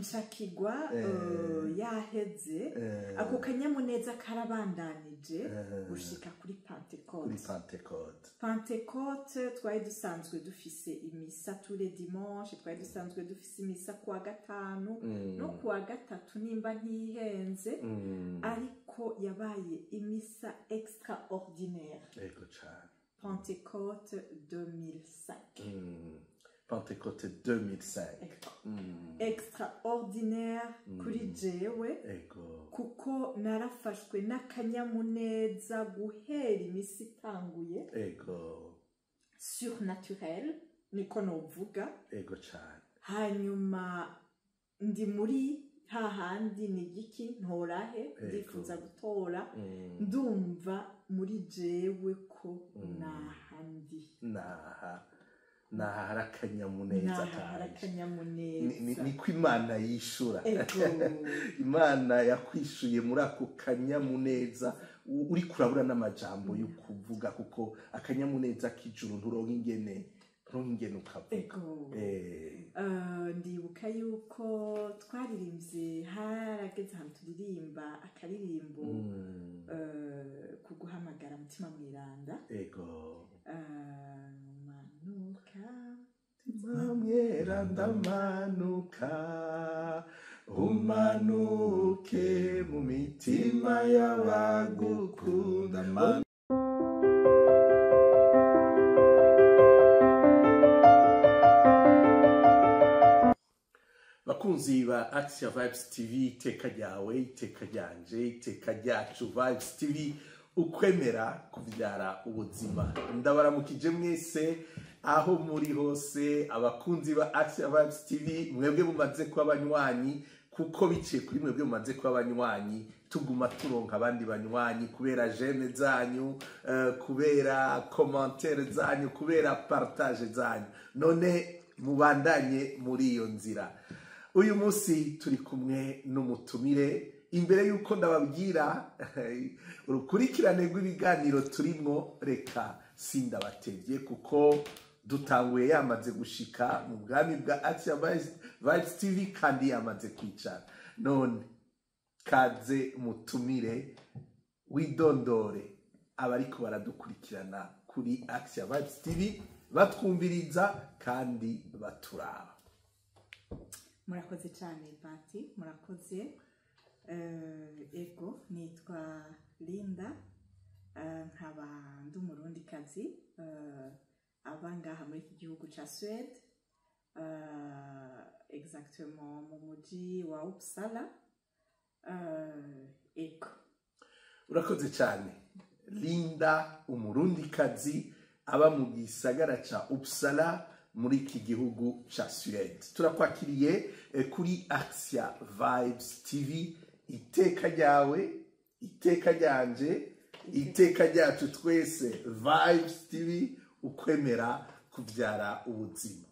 nshakigwa yaheze ako kanyamuneza karabandanije gushika kuri Pentecote twari dusanzwe dufise imisa tous les dimanches twari dusanzwe dufise imisa kuwa gatanu no kuwa gatatu nimba ntihenze ariko yabaye imisa extraordinaire Pentecote 2005 Pentecôte 2005 extraordinaire kuri jewe kuko narafashwe n'akanyamuneza guhera imisi itanguye surnaturel niko novuga hanyuma ndi muri hahandi ni giki ntorahe ndifuza gutora ndumva muri jewe ko nahandi harakanyamuneza niko Imana yishura Imana yakwishuye muri ako kanyamuneza uri kurabura n'amajambo yo kuvuga kuko akanyamuneza k'ijuru nturonka ingene ukavuga ndibuka yuko twaririmbye harageze ahantu turirimba akaririmbo ku guhamagara mutima mwiranda Mwiranda manuka umanuke mu mitima y'abagukunda bakunzi ba Axia Vibes TV iteka ryawe iteka ryanje iteka ryacu Vibes TV ukwemera kuvyara ubuzima ndabaramukije mwese aho muri hose abakunzi ba Axia Vibes TV mwebwe mumaze kuba abanywanyi kuko biciye kuri mwebwe mumaze kuba abanywanyi tuguma turonka abandi banywanyi kubera j'aime zanyu kubera commentaire zanyu kubera partage zanyu none mubandanye muri iyo nzira uyu munsi turi kumwe n'umutumire imbere yuko ndababwira urukurikirane rw'ibiganiro turimo reka sindabatevye kuko dutanguye yamaze gushika mu bwami bwa Axia Vibes TV kandi yamaze kwicara none kaze mutumire widondore abariko baradukurikirana kuri Axia Vibes TV batwumviriza kandi baturaba. Murakoze cyane Bati murakoze ego nitwa Linda nkaba ndi umurundikazi abangaha muri iki gihugu ca Suède exactement mu muji wa Uppsala ego urakoze cyane Linda umurundikazi aba mu gisagara ca Uppsala muri iki gihugu ca Suède turakwakiriye kuri Axia Vibes TV iteka ryawe iteka ryanje iteka ryacu twese Vibes TV ukwemera kuvyara ubuzima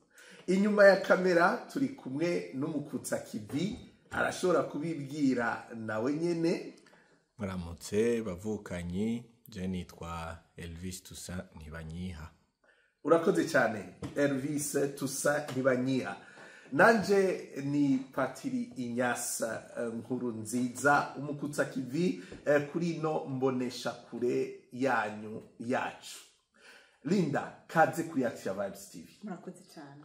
inyuma ya kamera turi kumwe n'umukutsa kivi arashobora kubibwira nawe nyene muramutse bavukanyi je nitwa Elvis Toussaint Ntibanyiha urakoze cyane Elvis Toussaint Ntibanyiha nanje ni Patiri Inyasa nkuru nziza umukutsa kivi kuri no mbonesha kure yanyu yacu Linda kaze kuri Axia Vibes TV murakoze cyane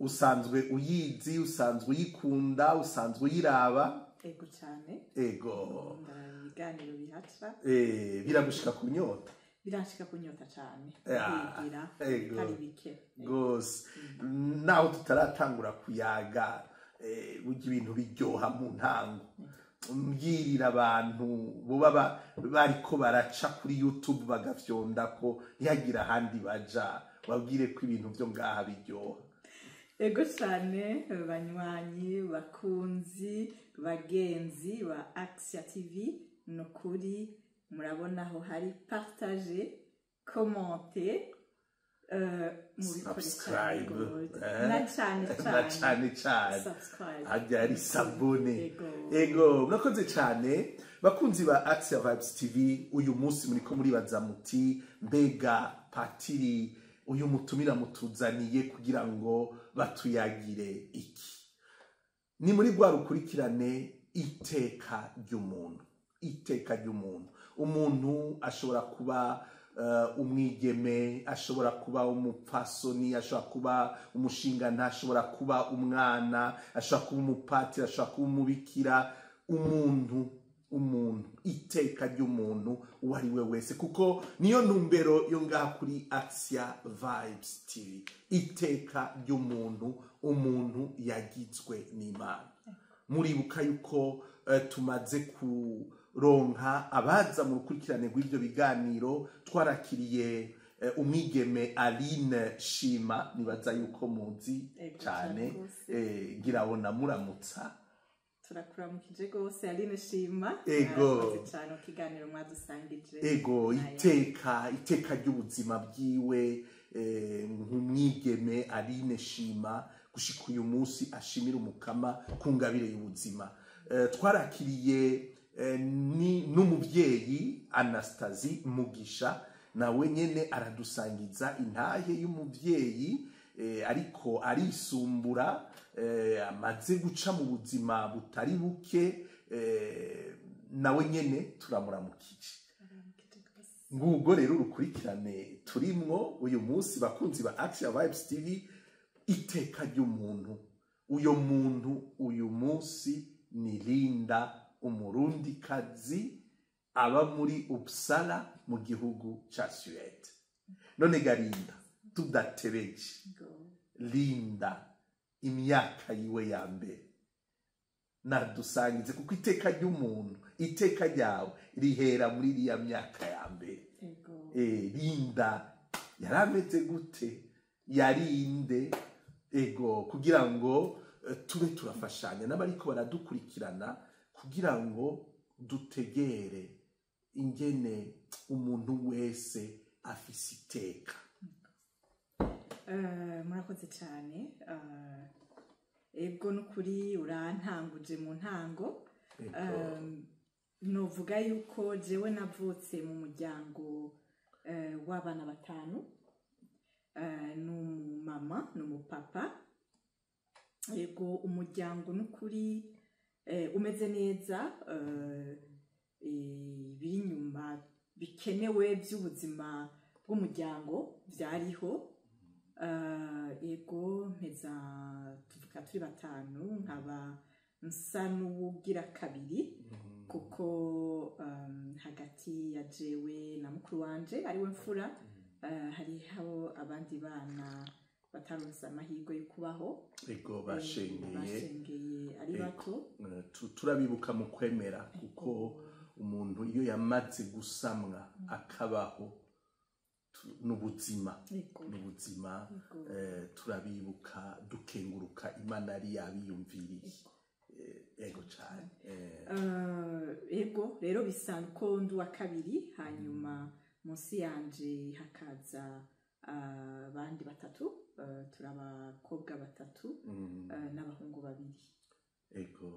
usanzwe uyizi usanzwe uyikunda usanzwe uyiraba ego cyane ego ibiganiro bihaca biragushika kunyota birashika kunyota cyane ego hari bike gose naho tutaratangura kuyaga burya ibintu biryoha mu ntango mbwirira abantu boba bariko baraca kuri YouTube bagafyonda ko ntihagira ahandi baja babwire ko ibintu byo ngaha biryoha ego cyane banywanyi bakunzi bagenzi ba Axia TV no kuri murabona aho hari partager commenter subscribe na cyane hajya ari sabone ego murakoze cyane bakunzi ba Axia Vibes TV uyu munsi muriko muribaza muti mbega Patiri uyu mutumira mutuzaniye kugira ngo batuyagire iki ni muri rwa rukurikirane iteka ry'umuntu. Iteka ry'umuntu, umuntu ashobora kuba umwigeme, ashobora kuba umupfasoni, ashobora kuba umushinga, ashobora kuba umwana, ashobora kuba umupatiri, ashobora kuba umubikira. Umuntu iteka ry'umuntu uwo ari we wese, kuko niyo ntumbero yo ngaha kuri Action Vibes TV. Iteka ry'umuntu, umuntu yagizwe n'Imana. Muribuka yuko tumaze kuronka abaza mu rukurikirane rw'ibyo biganiro. Twarakiriye umwigeme Aline Shima, nibaza yuko muzi cyane, ngirabona muramutsa. Turakuramukije gose Aline Shima. Ego cyane kiganiro mwadusangije. Ego iteka ry'ubuzima bwiwe, nk'umwigeme Aline Shima gushika uyu munsi ashimira umukama ku ngabire y'ubuzima. Twarakiriye n'umubyeyi Anastasie Mugisha, nawe nyene aradusangiza intahe y'umubyeyi ariko arisumbura, amaze guca mu buzima butari buke. Nawe nyene turamuramukije. Ngubwo rero urukurikirane turimwo uyu munsi, bakunzi ba Action Vibes TV. Iteka ry'umuntu, uyu munsi ni Linda, umurundikazi aba muri Uppsala mu gihugu ca Suède. None Garinda, tudatebeje, Linda imyaka yiwe ya mbere nadusangize, kuko iteka ry'umuntu, iteka ryawe rihera muri iriya myaka ya mbere. Linda yarameze gute? Yarinde ego, kugira ngo tube turafashanya n'abariko baradukurikirana, kugira ngo dutegere ingene umuntu wese afise iteka. Murakoze cyane. Ego n'ukuri urantanguje mu ntango. Novuga yuko jewe navutse mu muryango w'abana batanu, n'umumama n'umupapa. Ego umuryango n'ukuri umeze neza, biri inyuma bikenewe by'ubuzima bw'umuryango byariho. Ego mpeza tuvuga turi batanu, nkaba nsa n'uwugira kabiri, kuko hagati ya jewe na mukuru wanje ariwe mfura hariho abandi bana bataronse amahirwe yo kubaho. Ego bashengeye ari bato. Turabibuka mu kwemera, kuko umuntu iyo yamaze gusamwa akabaho n'ubuzima, turabibuka dukenguruka Imana yari yabiyumviriye. Ego cyane. Ego rero bisanzwe ko ndi uwa kabiri, hanyuma munsi yanje hakaza abandi batatu, turi abakobwa batatu n'abahungu babiri. Ego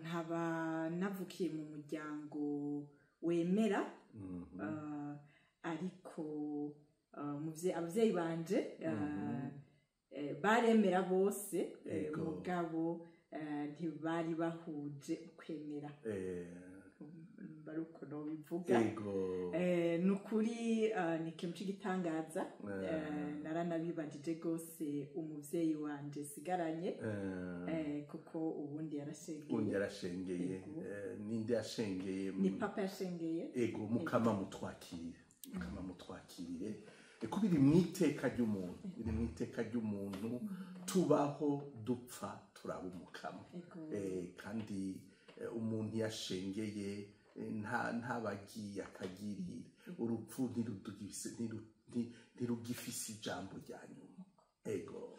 nkaba navukiye mu muryango wemera, ariko abavyeyi banje baremera bose, mugabo ntibari bahuje ukwemera. Baruko no bivuga. Nukuri ni ikintu cy'igitangaza. Naranabibajije gose umuvyeyi wanje sigaranye, kuko ubundi yarashengeye. Ninde yashengeye? Ni papa yashengeye. Ego mukama mutwakirire. Eko biri mwiteka ry'umuntu, tubaho dupfa turaba umukama. Kandi umuntu yashengeye ntabagiye akagirira. Urupfu ntirugifise ijambo rya nyuma. Ego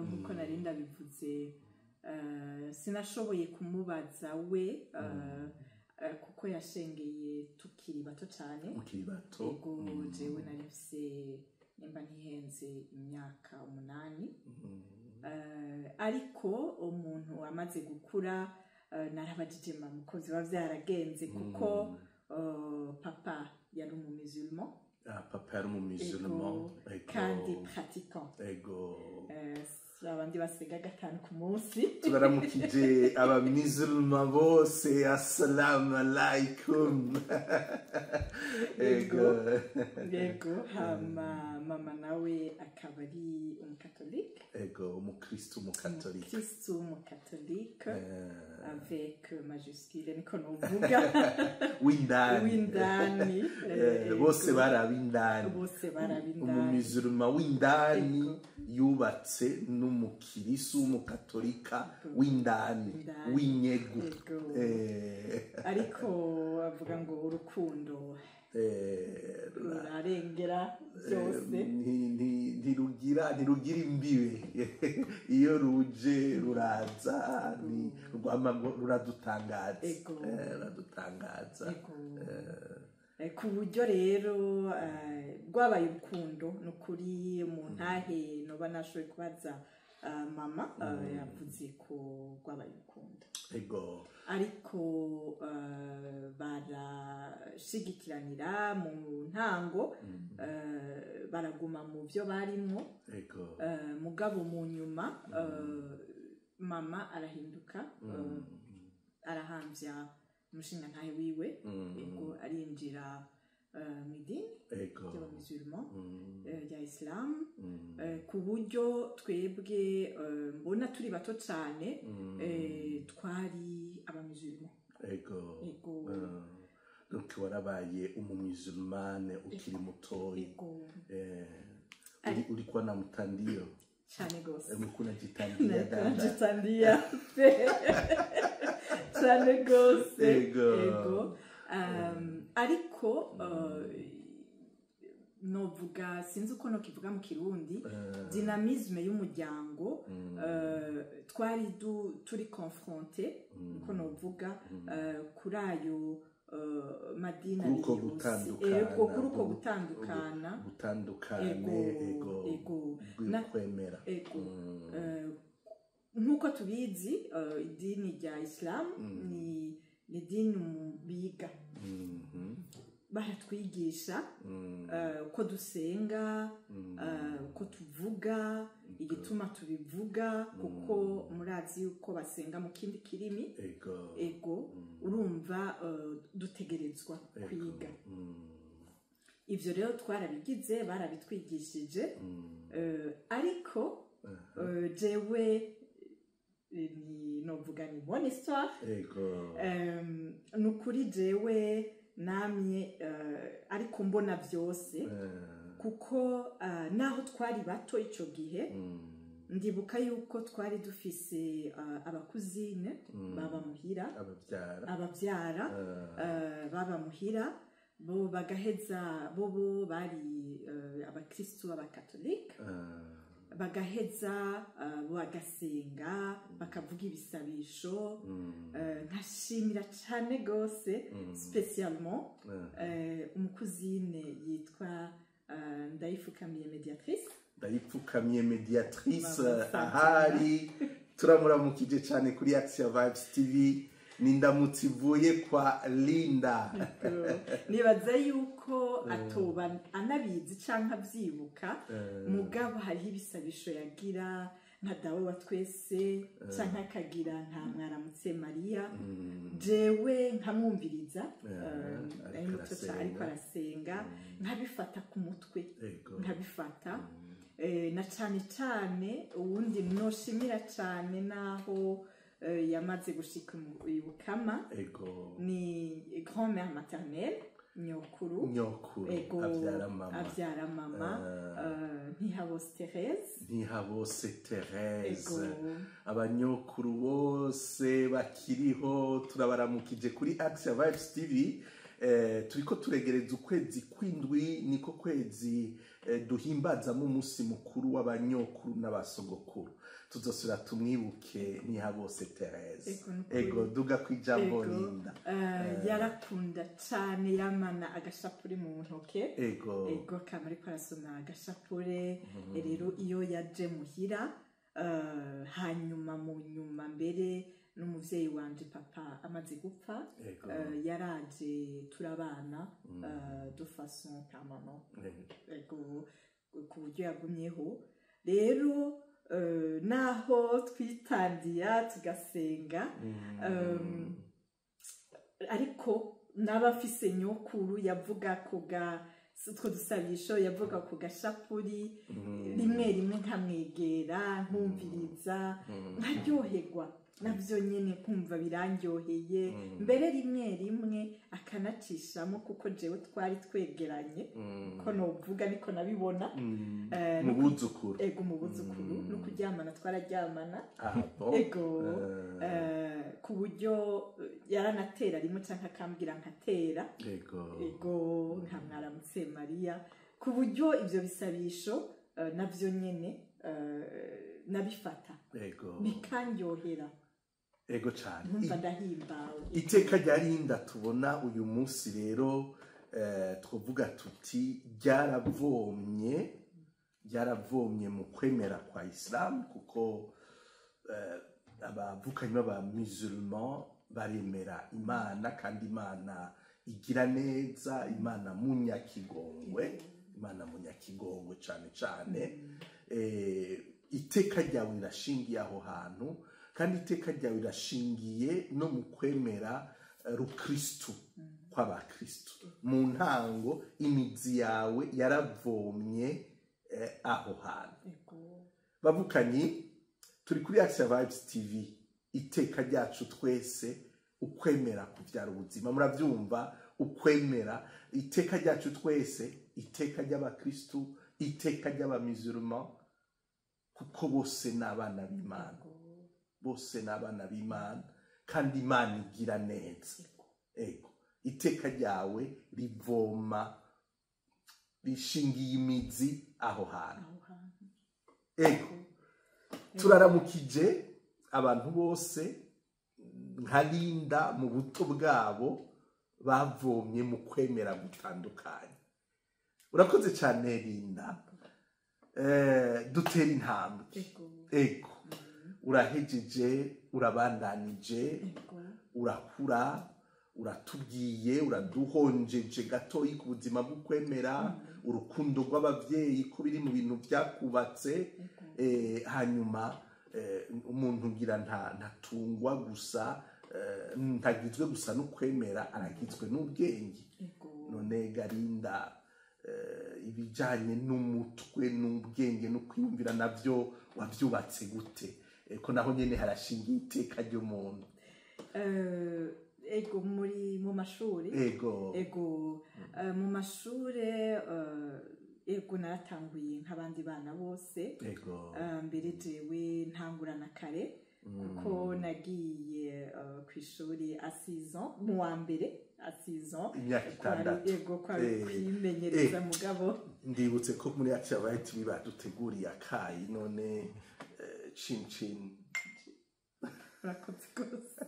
nkuko nari ndabivuze, sinashoboye kumubaza we, kuko yashengeye tukiri bato cyane. Ego jewe nari mfise, nimba ntihenze, imyaka 8. Ariko umuntu amaze gukura, narabajije mama uko biba byaragenze, kuko papa yari umumusulman. Kandi pratiquant. abandi basiga 5 ku munsi. Turaramukije abamiziruma bose, assalamu alaikum. Yego, hama mama nawe akaba ari umukatolike. Ego, umukristu umukatolike. Umukristu umukatolike, avec majuscule, niko novuga. Windani. Windani. Bose barabindani. Bose barabindani. Umumiziruma windani yubatse n'umukirisu w'umukatolika w'indani w'inyegu. Ariko avuga ngo urukundo rurarengera byose, ntirugira imbibe. Iyo ruje ruraza ruradutangaza. Ku buryo rero rwabaye urukundo ni ukuri. Mu ntahe noba nashoboye kubaza mama yavuze ko rwabaye urukundo, ariko barashigikiranira mu ntango, baraguma mu byo barimo. Mugabo mu nyuma mama arahinduka, arahambya umushinga ntahe wiwe, arinjira mu idini ry'abamizirima rya isilamu, ku buryo twebwe mbona turi bato cyane twari abamizirima. Donc warabaye umumizirmane ukiri mutoyi. Ulikuwa na mtandio cyane gose. Mukuna jitandia dada. Jitandia cyane gose. Ariko novuga sinzi uko nokivuga mu Kirundi, dynamisme y'umuryango twari turi confronté, uko novuga kuri ayo madini uko gutandukana kwemera. Nkuko tubizi idini rya Islam ni idini biga, baratwigisha uko dusenga, uko tuvuga, igituma tubivuga, kuko murazi yuko basenga mu kindi kirimi. Urumva dutegerezwa kwiga. Ivyo rero twarabigize, barabitwigishije, ariko jewe novuga ni bonne histoire. Nukuri jewe namye ariko mbona byose, kuko naho twari bato ico gihe, ndibuka yuko twari dufise abakuzine baba muhira, abavyara baba muhira, bo bagaheza bobo bari abakristu abakatolike, bagaheza bagasenga, bakavuga ibisabisho. Nkashimira cyane gose spécialement umukuzine yitwa Ndayipfukamiye Mediatrice. Ahari turamuramukije cyane kuri Action Vibes TV. Nindamutse ivuye kwa Linda. Nibaza yuko atoba anabizi canke avyibuka, mugabo hariho ibisabisho yagira nka dawe wa twese, canke akagira nka mwaramutse Maria. Jewe nkamwumviriza, ariko arasenga, nkabifata ku mutwe, nkabifata. Na cane uwundi noshimira cane naho yamaze gushika ibukama, ni grand-mère maternelle, nyokuru avyara mama, Ntihabose Therese. Abanyokuru bose bakiriho turabaramukije kuri Action Vibes TV. Turiko turegereza ukwezi kw'indwi, niko kwezi duhimbazamo umunsi mukuru w'abanyokuru n'abasogokuru. Tuzosura tumwibuke Ntihabose Therese. Duga kwijambo Linda. Yarakunda cyane, yamana agashapure mu ntoke. Kama ariko arasoma agashapure. Rero iyo yaje muhira, hanyuma mu nyuma mbere n'umuvyeyi wanje papa amaze gupfa, yaraje turabana de façon permanente, ku buryo yagumyeho. Rero naho twitandiya tugasenga ariko n'abafise nyokuru yavuga kuga utwo dusabisho yavuga ku gashapuri rimwe rimwe nkamwegera nkumviriza nkaryoherwa navyo nyene kumva birandyoheye mbere rimwe rimwe akanacishamo kuko jewe twari twegeranye ko novuga niko nabibona mu buzukuru ego mu buzukuru no kuryamana twararyamana ego ku buryo yaranatera rimwe canke akambwira nkatera ego nkamwaramutse Mariya ku buryo ivyo bisabisho navyo nyene nabifata bikandyohera ego cyane nkumva ndahimbawe iteka ryarinda tubona uyu munsi rero twavuga tuti ryaravomye mu kwemera kwa Islam kuko abavukanyi b'aba musulman baremera Imana kandi Imana igira neza Imana munyakigongwe cyane cyane iteka ryawe rirashingiye aho hantu kandi iteka ryawe rirashingiye no mu kwemera rukristu kw'abakristu mu ntango imizi yawe yaravomye aho hantu bavukanyi turi kuri Action Vibes TV iteka ryacu twese ukwemera kuvyara ubuzima muravyumva ukwemera iteka ryacu twese iteka ry'abakristu iteka ry'abamusulman kuko bose n'abana b'Imana kandi Imana igira neza ego iteka ryawe rivoma rishingiye imizi aho hantu ego turaramukije abantu bose nka Linda mu buto bwabo bavomye mu kwemera gutandukanye urakoze cyane Linda dutera intambwe ego urahejeje urabandanije urakura uratubwiye uraduhonjeje gatoyi ku buzima bwo kwemera urukundo rw'abavyeyi ko biri mu bintu byakubatse hanyuma umuntu ngira ntatungwa gusa ntagizwe gusa no kwemera aragizwe n'ubwenge none Garinda ibijanye n'umutwe n'ubwenge no kwiyumvira navyo wavyubatse gute ko naho nyene harashingiye iteka ry'umuntu ego mu mashuri mu mashure ego naratanguye nk'abandi bana bose mbere jewe ntangurana kare kuko nagiye ku ishuri à 6 ans mu wa mbere à 6 ans ego kwimenyereza mugabo ndibutse ko muri Action Vibes baduteguriye akayi none chin rakoze kose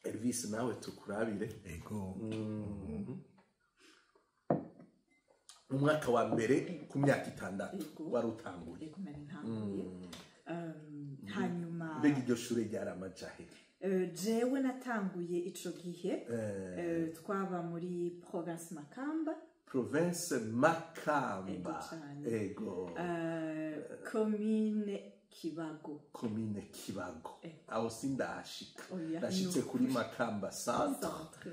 Elvis nawe tukurabire ego umwaka wa mbere ku myaka 6 wari utanguye hanyuma mbega iryo shure ryaramajahe jewe natanguye ico gihe twaba muri province Makamba ego commune Kibago aho sindashika ndashitse kuri Makamba centre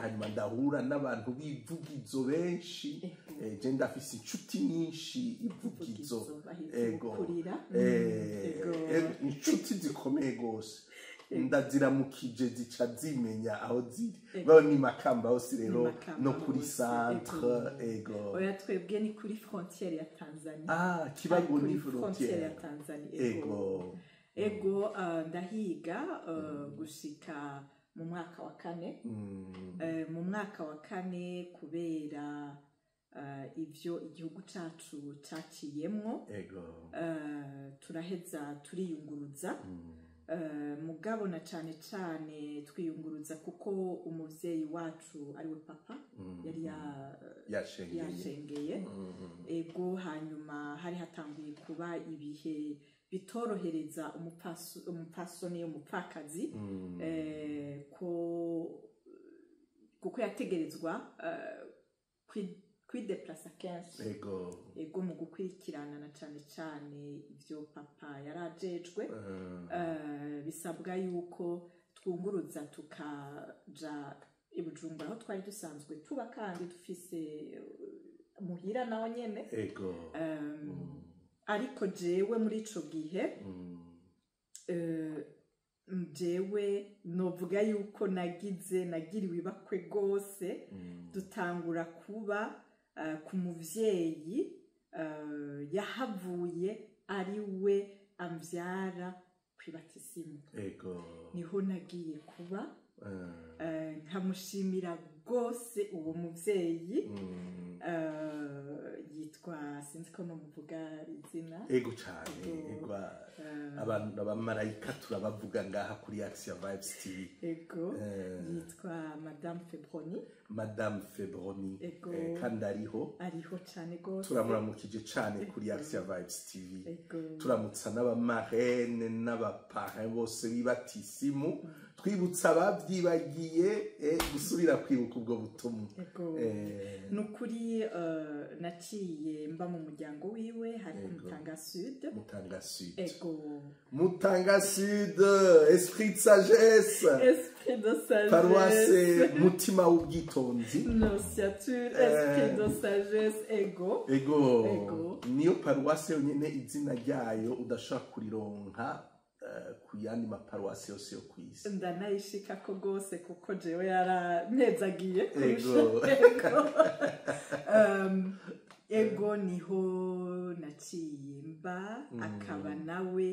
hanyuma ndahura n'abantu bivugizo benshi je ndafise inshuti nyinshi ivugizo ego inshuti zikomeye gose ndaziramukije zica zimenya aho ziri baho ni Makamba hose rero no kuri centre ego oya twebwe ni kuri frontière ya Tanzania Kibago ni frontière ya Tanzania ego ndahiga gushika mu mwaka wa 4 mu mwaka wa 4 kubera ivyo igihugu cacu caciyemwo turaheza turiyunguruza mugabo na cane cane twiyunguruza kuko umuvyeyi wacu ari we papa yari yashengeye ego hanyuma hari hatanguye kuba ibihe bitorohereza umupfasoni umupfakazi kuko yategerezwa kwideplasa kenshi ego mu gukurikirana na cane cane ivyo papa yarajejwe bisabwa yuko twunguruza tukaja i Bujumbura aho twari dusanzwe tuba kandi dufise muhira naho nyene ariko jewe muri ico gihe jewe novuga yuko nagiriwe ibakwe gose dutangura kuba ku muvyeyi yahavuye ari we amvyara kwibatisimu niho nagiye kuba nkamushimira gose uwo muvyeyi yitwa sinzi ko nomuvuga izina ego cyane abantu abamarayika turabavuga ngaha kuri Action Vibes TV yitwa Madame Febroni kandi ariho cyane gose turamuramukije cyane kuri Action Vibes TV turamutsa n'abamarene n'abaparrain bose bibatisimu twibutsa abavyibagiye gusubira kwibuka ubwo butumwa nukuri naciye mba mu muryango wiwe hari Mutanga Sud Mutanga Sud esprit de sagesse paroisse mutima w'ubwitonzi Nonciature esprit de sagesse ego niyo paroisse yonyene izina ryayo udashaka kurironka ku yandi maparuwasi yose yo kwisi ndanayishika ko gose kuko jewe yarantezagiye ego niho naciye mba akaba nawe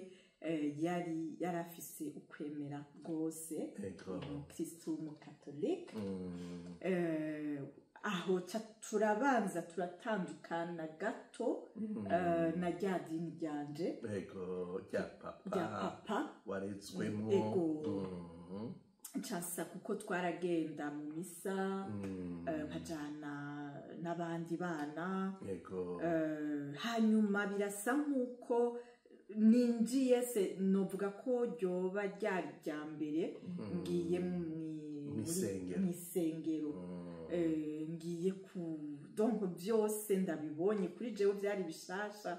yari afise ukwemera gose Kristo mu Catholic aho turabanza turatandukana gato na rya dini ryanje rya papa warezwemo nshasa kuko twaragenda mu misa nkajana n'abandi bana hanyuma birasa nk'uko ninjiye se novuga ko ryoba ryari rya mbere ngiye mw'isengero ngiye ku donc byose ndabibonye kuri jewe byari bishasha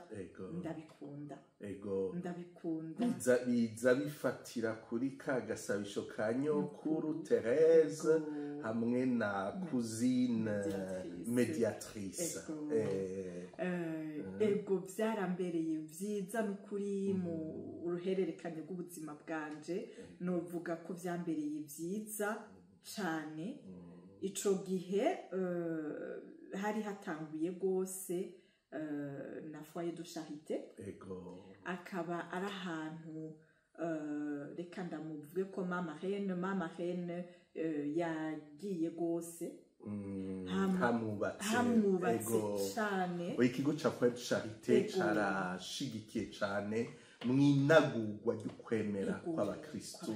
ndabikunda biza bifatira kuri ka gasabisho ka nyokuru Thérèse hamwe na cousine mediatrice ego byarambereye byiza n'ukuri mu ruhererekanye rw'ubuzima bwanje novuga ko byambereye byiza cyane ico gihe hari hatanguye gose na foyer de charité akaba ari ahantu reka ndamuvuge ko mama reine yagiye gose hamubatse cyane ikigo ca foyer de charité carashigikiye cyane mw'inagurwa ry'ukwemera kw'abakristu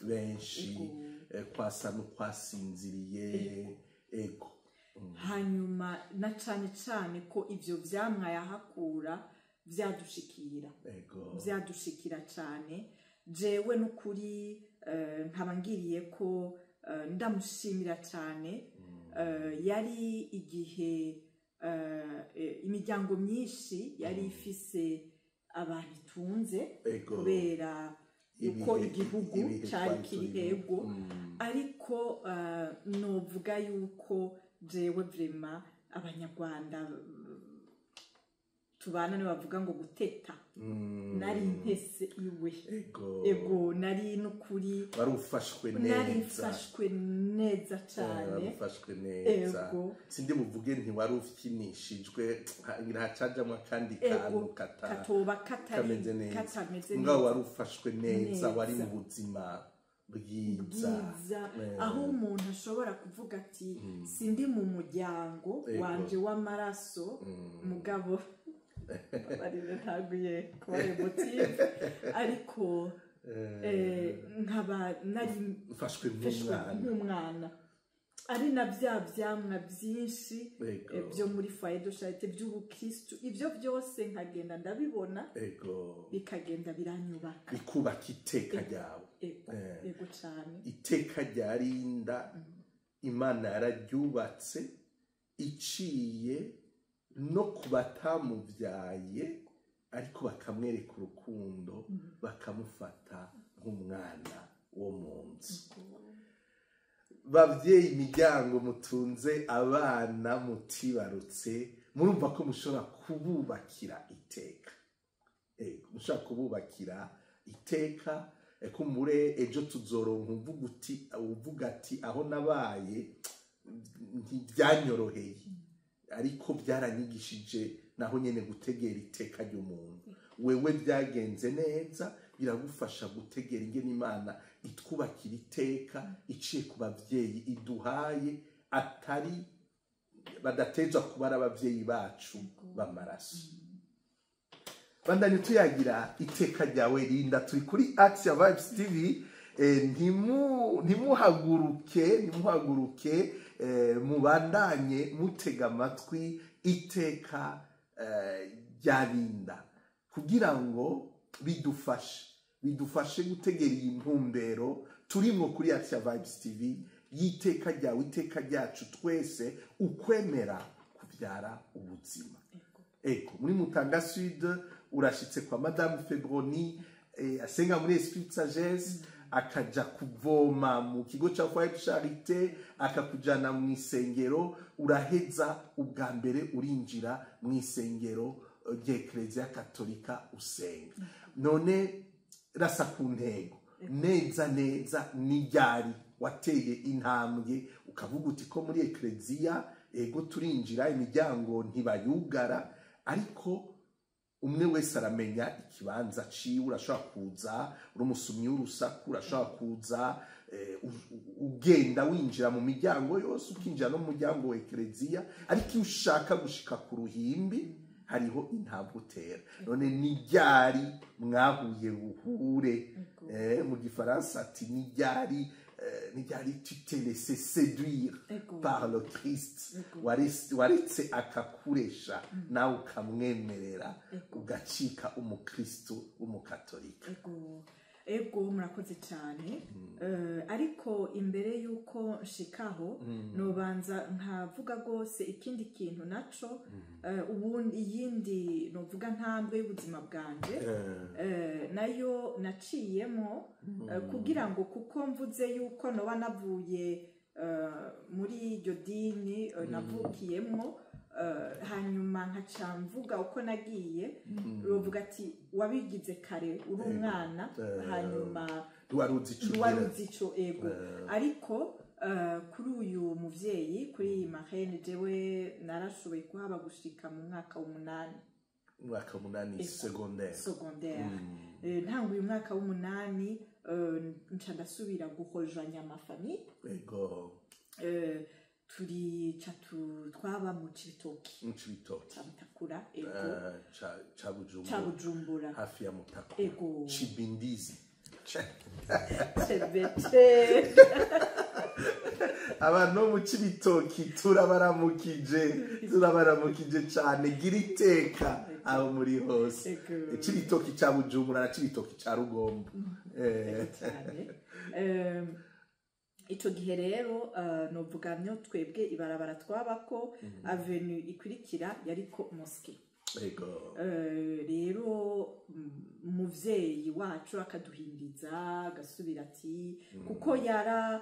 benshi kwasa n'ukwasinziriye ego hanyuma na cyane ko ivyo vyamwa yahakura vyadushikira cyane jewe n'ukuri nkaba ngiriye ko ndamushimira cyane yari igihe imiryango myinshi yari ifise abantu itunze kubera uko igihugu cyari kiri ego ariko novuga yuko jewe vrema abanyarwanda tubana ni bavuga ngo guteta nari ntese iwe ego nari n'ukuri warufashwe neza cyane sindi muvuge nti warufyinishijwe hacajamwe kandi kantu katoba katameze neza ngaho warufashwe neza wari mu buzima bwiza aho umuntu ashobora kuvuga ati sindi mu muryango wanje w'amaraso mugabo barire ntaguye kuba emotive ariko nkaba nari mfashwe nk'umwana ari na bya vyamwa byinshi byo muri foyer de charité by'ubukristo ivyo byose nkagenda ndabibona bikagenda biranyubaka bikubaka iteka ryawe ego cyane iteka ryarinda imana yararyubatse iciye no ku batamubyaye ariko bakamwereka urukundo bakamufata nk'umwana wo mu nzu. Bavyeyi imiryango mutunze abana mutibarutse, murumva ko mushobora kububakira iteka. Mushobora kububakira iteka, kumbure ejo tuzoronka uvuga ati aho nabaye ntibyanyoroheye ariko byaranyigishije naho nyene gutegera iteka ry'umuntu. Wewe byagenze neza, biragufasha gutegera ingene Imana itwubakira iteka iciye ku bavyeyi iduhaye, atari badatezwa kuba ari abavyeyi bacu b'amaraso. Bandanye tuyagira iteka ryawe rinda. Turi kuri Action Vibes TV. Ntimuhaguruke mubandanye mutega amatwi iteka rya Linda kugira ngo bidufashe gutegera iyi ntumbero turimwo kuri Action Vibes TV y'iteka ryawe, iteka ryacu twese, ukwemera kubyara ubuzima. Muri Mutanga Sud urashitse kwa Madame Febroni asenga muri Esprit Sagesse, akaja kuvoma mu kigo cya Foyer de Charité, akakujana mu isengero, uraheza ubwa mbere urinjira mu isengero ry'Eklezia Katolika usenga. None rasa ku ntego neza ni ryari wateye intambwe ukavuga uti ko muri Eklezia ego turinjira imiryango ntibayugara, ariko umwe wese aramenya ikibanza ciwe. Urashobora kuza uri umusumyi w'urusaku, urashobora kuza ugenda winjira mu miryango yose, ukinjira no mu muryango wa Eklezia, ariko iyo ushaka gushika ku ruhimbi hariho intambwe utera. None ni ryari mwahuye buhure, mu gifaransa ati ni ryari tu t'es laissé séduire par le Christ, waretse akakuresha nawe ukamwemerera ugacika umukristo w'umukatolika. Ego murakoze cyane. Ariko imbere yuko nshikaho nobanza nkavuga gose ikindi kintu naco, ubundi iyindi novuga ntambwe y'ubuzima bwanje nayo naciyemo, kugira ngo kuko mvuze yuko noba navuye muri iryo dini navukiyemo, hanyuma nkaca mvuga uko nagiye, uvuga ati wabigize kare uri umwana, hanyuma duwaruzi ico. Ego ariko kuri uyu muvyeyi, kuri Marraine, jewe narashoboye kuhaba gushika mu mwaka w'umunani secondaire. Ntanguye umwaka w'umunani nca ndasubira guhojanya amafamille. Twaba mu Cibitoki Mutakura, ca Bujumbura hafi ya Mutakura, Chibindizi. Abantu mu Cibitoki turabaramukije cyane, gira iteka aho muri hose. Cibitoki ca Bujumbura na Cibitoki ca Rugombo. Ico gihe rero novuga myo twebwe ibarabara twabako avenue ikurikira yariko mosque. Rero umuvyeyi wacu akaduhimbiza agasubira ati, kuko yara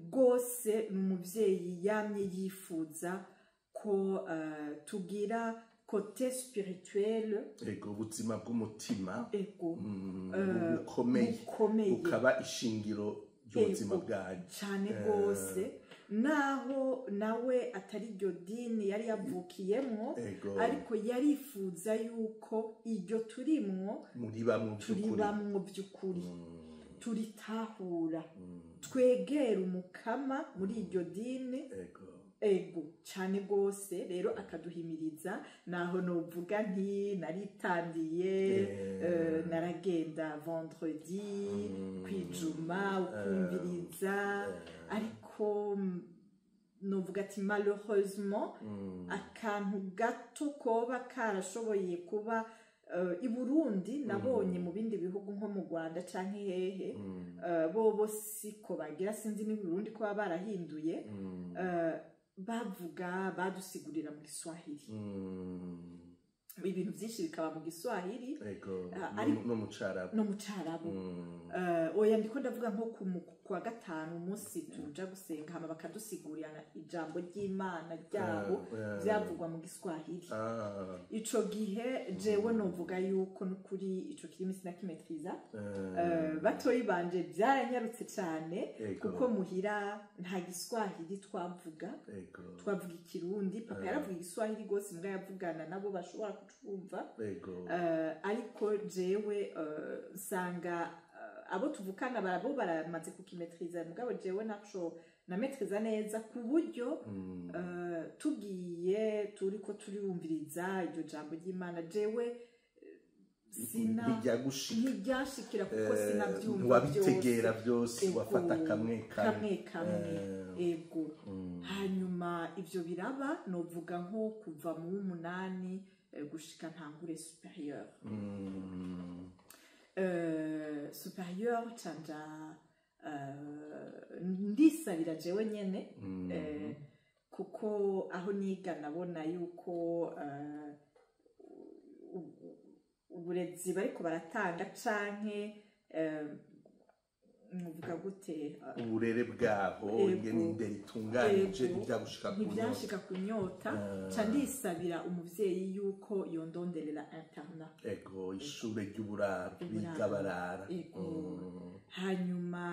gose umuvyeyi yamye yifuza ko tugira côté spirituel, ubuzima bw'umutima bukomeye ukaba ishingiro ry'ubuzima bwanyu cyane rwose. Naho nawe atari iryo dini yari yavukiyemo, ariko yarifuza yuko iryo turimwo turibamwo by'ukuri, turitahura, twegera umukama muri iryo dini. Ego cyane rwose. Rero akaduhimiriza, naho novuga nti naritandiye, naragenda vendredi kwijuma ukumviriza, ariko novuga ati malheureusement akantu gato koba karashoboye kuba i Burundi nabonye mu bindi bihugu nko mu Rwanda canke hehe, bobo siko bagira, sinzi ni Burundi ko barahinduye. bavuga badusigurira mu Giswahili ibintu byinshi bikaba mu Giswahili no mu Carabu oya ndiko ndavuga nko kuwa gatanu umunsi tuja gusenga hama bakadusigurira ijambo ry'Imana ryabo byavugwa mu Giswahili ico gihe jewe novuga yuko n'ukuri ico kirimi sinakimetriza batoyi banje byaranyarutse cyane kuko muhira nta Giswahili twavuga ikirundi papa yaravuga Igiswahili gose mbwa yavugana nabo bashobora kucumva ariko jewe sanga abo tuvukana barabo baramaze kukimetriza mugabo jewe naco nametriza neza ku buryo tugiye turiko turiyumviriza iryo jambo ry'Imana jewe ntiryashikira kuko sinabyumva wabitegera byose wafata kamwe ego hanyuma ivyo biraba novuga nko kuva mu 8 gushika ntangure supérieur supérieur canja ndisabira jewe nyene kuko aho niga nabona yuko uburezi bariko baratanga canke muvuga gute uburere bwabo ingene indero itunganije ntibyashika kunyota ca ndisabira umuvyeyi yuko yondonderera interna ishure ry'uburaro bigabarara hanyuma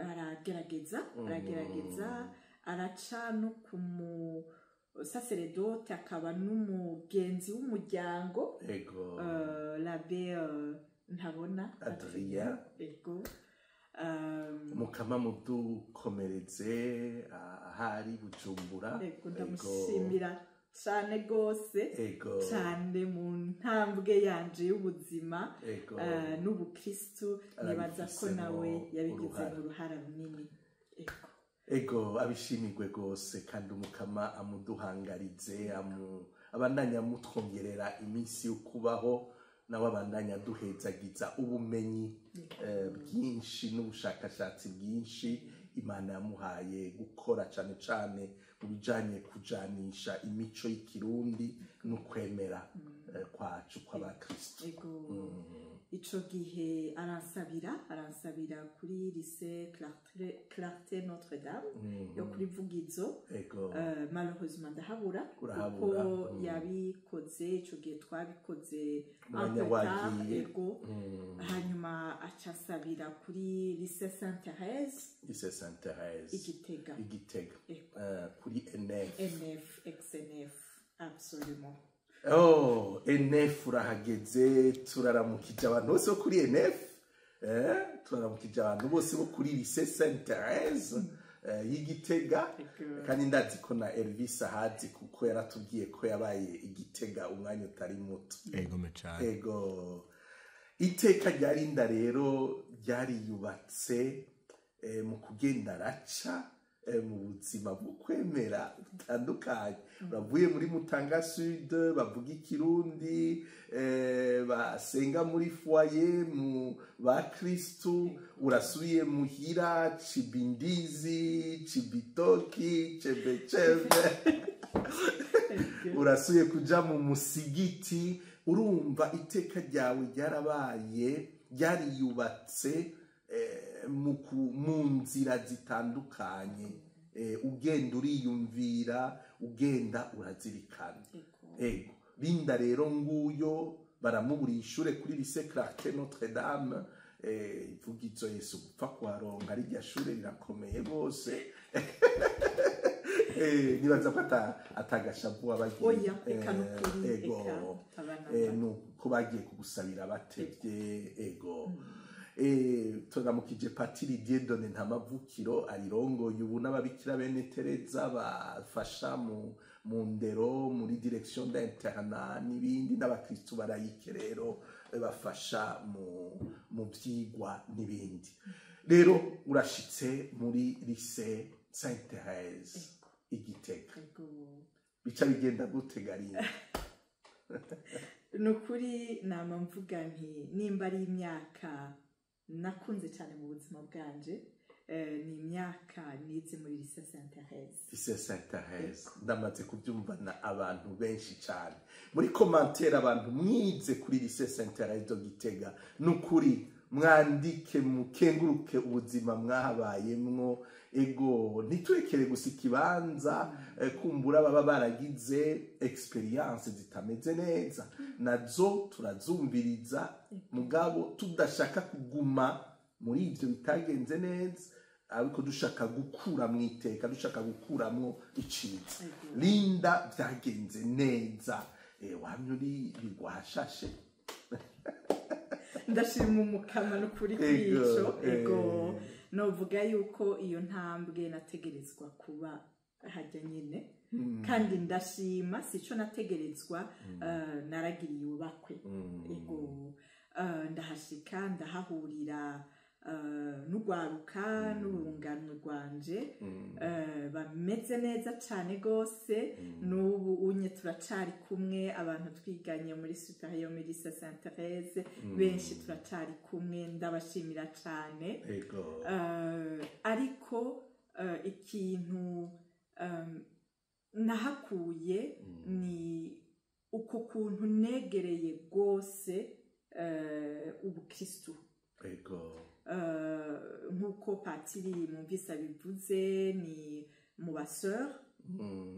aragerageza araca no kumu sacerdote akaba n'umugenzi w'umuryango l'abbé ntabona Adrien mukama mudukomereze ahari Bujumbura ndamushimira cyane gose cyane mu ntambwe yanje y'ubuzima n'ubukristu nibaza ko nawe yabigize uruhara runini abishimirwe gose kandi umukama amuduhangarize abandanya mutwongerera iminsi yo kubaho nawe abandanya duhezagiza ubumenyi bwinshi n'ubushakashatsi bwinshi Imana yamuhaye gukora cyane cyane mu bijanye kujanisha imico y'ikirundi no kwemera kwacu kw'abakristo ico gihe aransabira kuri lycée Clarté Notre Dame yo kuri Vugizo malheureusement ndahabura kuko yabikoze ico gihe twabikoze hanyuma acasabira kuri lycée Sainte-Thérèse Igitega kuri NF absolument NF urahageze turaramukije abantu bose bo kuri NF turaramukije abantu bose bo kuri lycée Sainte-Thérèse y'Igitega kandi ndazi ko na Elvis ahazi kuko yaratubwiye ko yabaye Igitega umwanya utari muto iteka ryarinda rero ryariyubatse mu kugenda raca mu buzima bwo kwemera butandukanye bavuye muri Mutanga Sud bavuga ikirundi basenga muri foyer mu bakristu urasubiye muhira Chibindizi Chibitoki Chebechebe urasubiye kuja mu musigiti urumva iteka ryawe ryarabaye ryariyubatse mu nzira zitandukanye ugenda uriyumvira ugenda urazirikana rinda rero nguyo baramuburiye ishure kuri lycée Clarté Notre Dame Vugizo Yesu gupfa kuharonka rirya shure rirakomeye bose nibaza ko atagashavu wabagiye nuko bagiye kugusabira batevye turamukije Patiri Dieudonné Ntamavukiro arirongoye ubu n'ababikira bene Tereza bafasha mu ndero muri direction d'internat n'ibindi n'abakristu barayike rero bafasha mu byigwa n'ibindi rero urashitse muri lycée Sainte-Thérèse Igitega bica bigenda gutegarira nukuri nama mvuga nti nimba ari imyaka nakunze cyane mu buzima bwanje ni imyaka nize muri lycée Sainte-Thérèse. lycée Sainte-Thérèse ndamaze kubyumvana abantu benshi cyane muri commentaire abantu mwize kuri lycée Sainte-Thérèse do Gitega n'ukuri mwandike mukenguruke ubuzima mwahabayemwo ego ntiturekere gusa ikibanza kumbura baba baragize experience zitameze neza nazo turazumviriza mugabo tudashaka kuguma muri ibyo bitagenze neza ariko dushaka gukura mu iteka dushaka gukuramo icitse Linda byagenze neza wamye uri bigwashashe ndashima umukama no kuri kwico ego novuga yuko iyo ntambwe nategerezwa kuba hajya nyine kandi ndashima sico nategerezwa naragiriye ubakwe ego ndahashika ndahahurira n'ugwaruka n'urungano rwanje bameze neza cyane gose n'ubu unye turacari kumwe abantu twiganye muri superieur muri lycée Sainte-Thérèse benshi turacari kumwe ndabashimira cyane ariko ikintu nahakuye ni uko kuntu negereye gose ubukristu nk'uko patiri mumvise bivuze ni mu baseur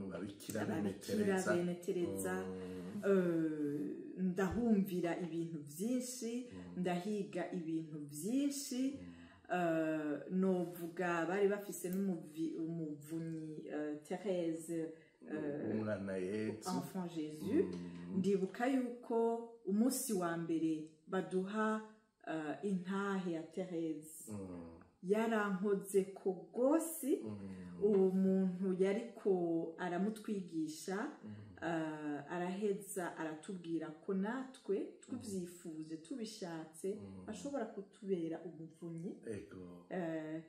ababikira benetereza ndahumvira ibintu byinshi ndahiga ibintu byinshi novuga bari bafise n'umuvunyi Thérèse enfant Jésus ndibuka yuko umunsi wa mbere baduha intahe ya Thérèse yarankoze ko gosi uwo muntu yariko aramutwigisha araheza aratubwira ko natwe tuvyifuje tubishatse ashobora kutubera umuvunyi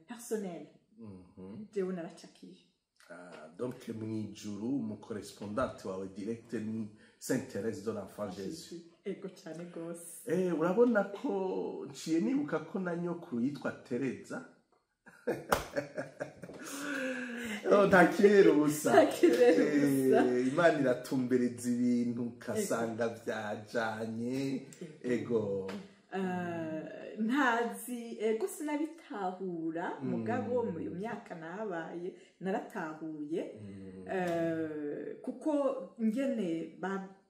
personnel jewe naracakiye donc mwijuru mu correspondante wawe direct ni Sainte-Thérèse de l'Enfant Jésus ego cyane gose urabona ko nciye nibuka ko na nyokuru yitwa Tereza nta kirere ubusa Imana iratumbereza ibintu ukasanga byajanye ego ntazi ego sinabitahura mugabo mu myaka nahabaye naratahuye kuko ngene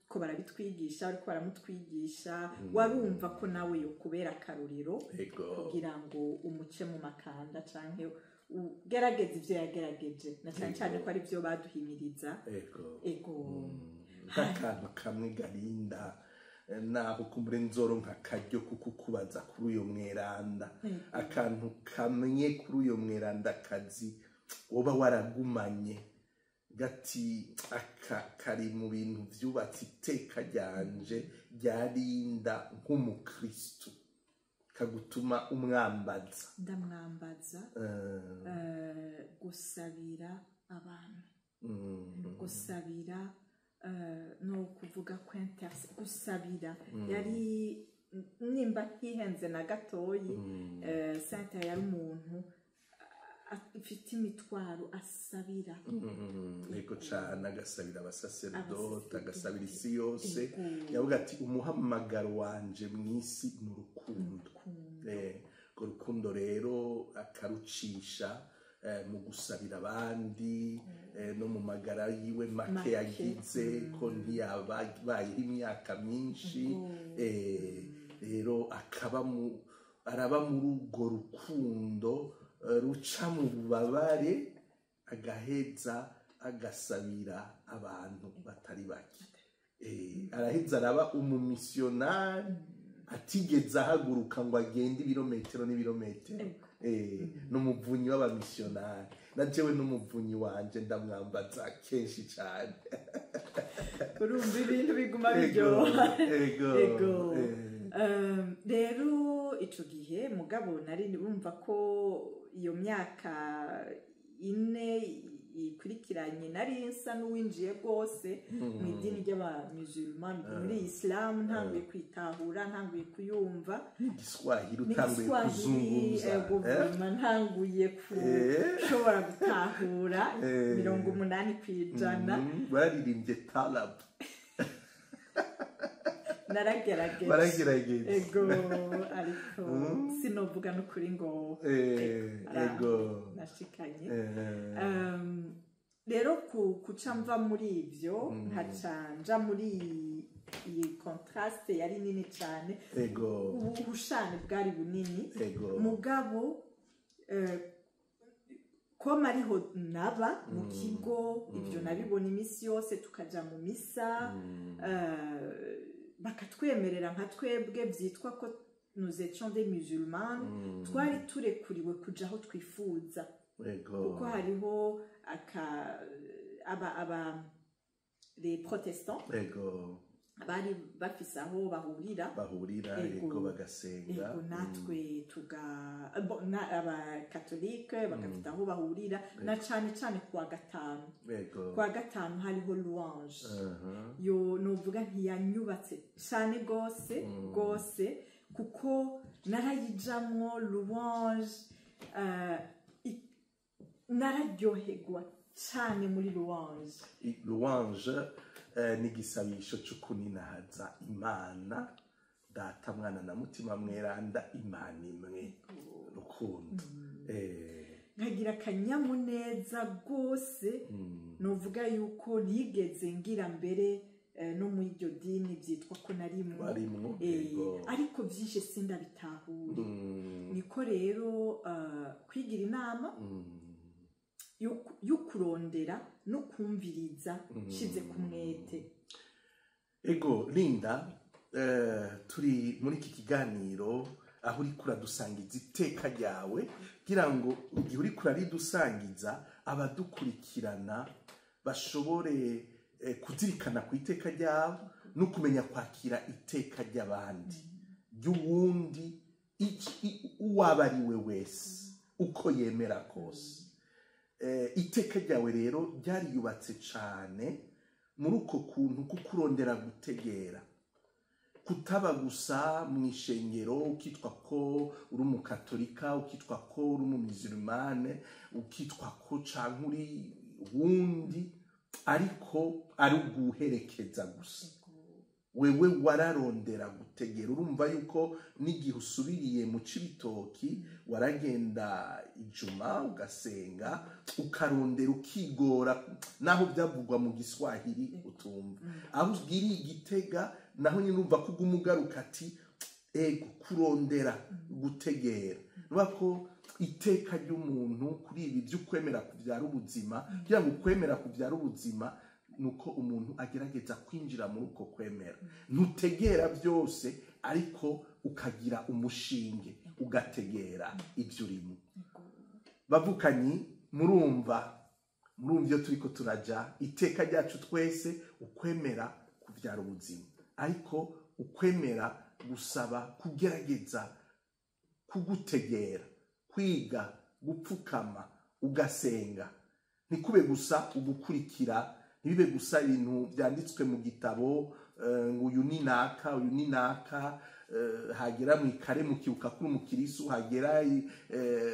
ko barabitwigisha ariko baramutwigisha warumva ko nawe yo kubera akaruriro kugira ngo umuce mu makanda canke ugerageze ivyo yagerageje na cyane ko ari byo baduhimiriza ego nk'akantu kamwe garinda naho kumbure nzoro nk'akaryo kuko kubaza kuri uyo mweranda akantu kamwe kuri uyo mweranda kazi woba waragumanye gati kari mu bintu vyubatse iteka ryanje ryarinda nk'umukristo kagutuma umwambaza ndamwambaza gusabira abantu gusabira no kuvuga kwinterse gusabira yari nimba ntihenze na gatoyi Sainte yari umuntu afite imitwaro asabira ego cyane agasabira abasaserodoti agasabira isi yose yavuga ati umuhamagaro wanje mw'isi ni urukundo urwo rukundo rero akarucisha mu gusabira abandi no mu magara yiwe make yagize ko ntiyabayeho imyaka myinshi rero araba muri urwo rukundo ruca mu bubabare agaheza agasabira abantu batari bake araheza araba umumisiyonari atigeze ahaguruka ngo agende ibirometero n'ibirometero n'umuvunyi w'abamisiyonari na jewe n'umuvunyi wanje ndamwambaza kenshi cyane urumva ibintu biguma biryoha ego rero ico gihe mugabo nari bumva ko iyo myaka ine ikurikiranye nari nsa n'uwinjiye rwose mu idini ry'abamusulmani muri Islam ntanguye kwitahura ntanguye kuyumva igiswahili utanguye kuzunguza ntanguye kushobora gutahura 80% baririmbye talab naragerageza ego ariko sinovuga n'ukuri ngo ego nashikanye rero kuca mva muri ivyo nkacanja muri iyi contraste yari nini cyane ubuhushane bwari bunini mugabo ko mariho naba mu kigo ivyo nabibona imisi yose tukaja mu misa bakatwemerera nka twebwe byitwa ko nous étions des musulmans twari turekuriwe kuja aho twifuza kuko hariho aba les protestants bari bafise aho bahurira bagasenga natwe aba catholique bakafite aho bahurira na cyane kuwa gatanu hariho louange yo novuga ntiyanyubatse cyane gose kuko narayijamwo louange nararyoherwa cyane muri louange n'igisabisho cyo kuninahaza Imana data mwana na mutima mweranda Imana imwe rukundo nkagira akanyamuneza rwose novuga yuko ntigeze ngira mbere no muri iryo dini byitwa ko narimwo ariko byinshi sindabitahure niko rero kwigira inama yo kurondera no kumviriza shize kumwete ego Linda turi muri iki kiganiro aho uri kuradusangiza iteka ryawe kugira ngo igihe uri kuraridusangiza abadukurikirana bashobore kuzirikana ku iteka ryabo no kumenya kwakira iteka ry'abandi ry'uwundi uwaba ari we wese uko yemera kose iteka ryawe rero ryariyubatse cyane muri uko kuntu kukurondera gutegera kutaba gusa mu ishengero ukitwa ko uri umukatolika ukitwa ko uri umumizirimane ukitwa ko canke uri wundi ariko ari uguherekeza gusa wewe wararondera gutegera urumva yuko n'igihe usubiriye mu Cibitoki waragenda ijuma ugasenga ukarondera ukigora naho byavugwa mu Giswahili utumva aho ugiri Igitega naho nyine urumva ko umugaruka ati ego kurondera gutegera nuko iteka ry'umuntu kuri ibi by'ukwemera kubyara ubuzima kugira ngo kwemera kubyara ubuzima nuko umuntu agerageza kwinjira muri uko kwemera ntutegera byose ariko ukagira umushinge ugategera ibyo urimo bavukanyi murumva iyo turiko turaja iteka ryacu twese ukwemera kubyara ubuzima ariko ukwemera gusaba kugerageza kugutegera kwiga gupfukama ugasenga nikube gusa ugukurikira ntibibe gusa ibintu byanditswe mu gitabo ngo uyu ni naka hagera mu ikare mu kibuka kuri umukirisu hagera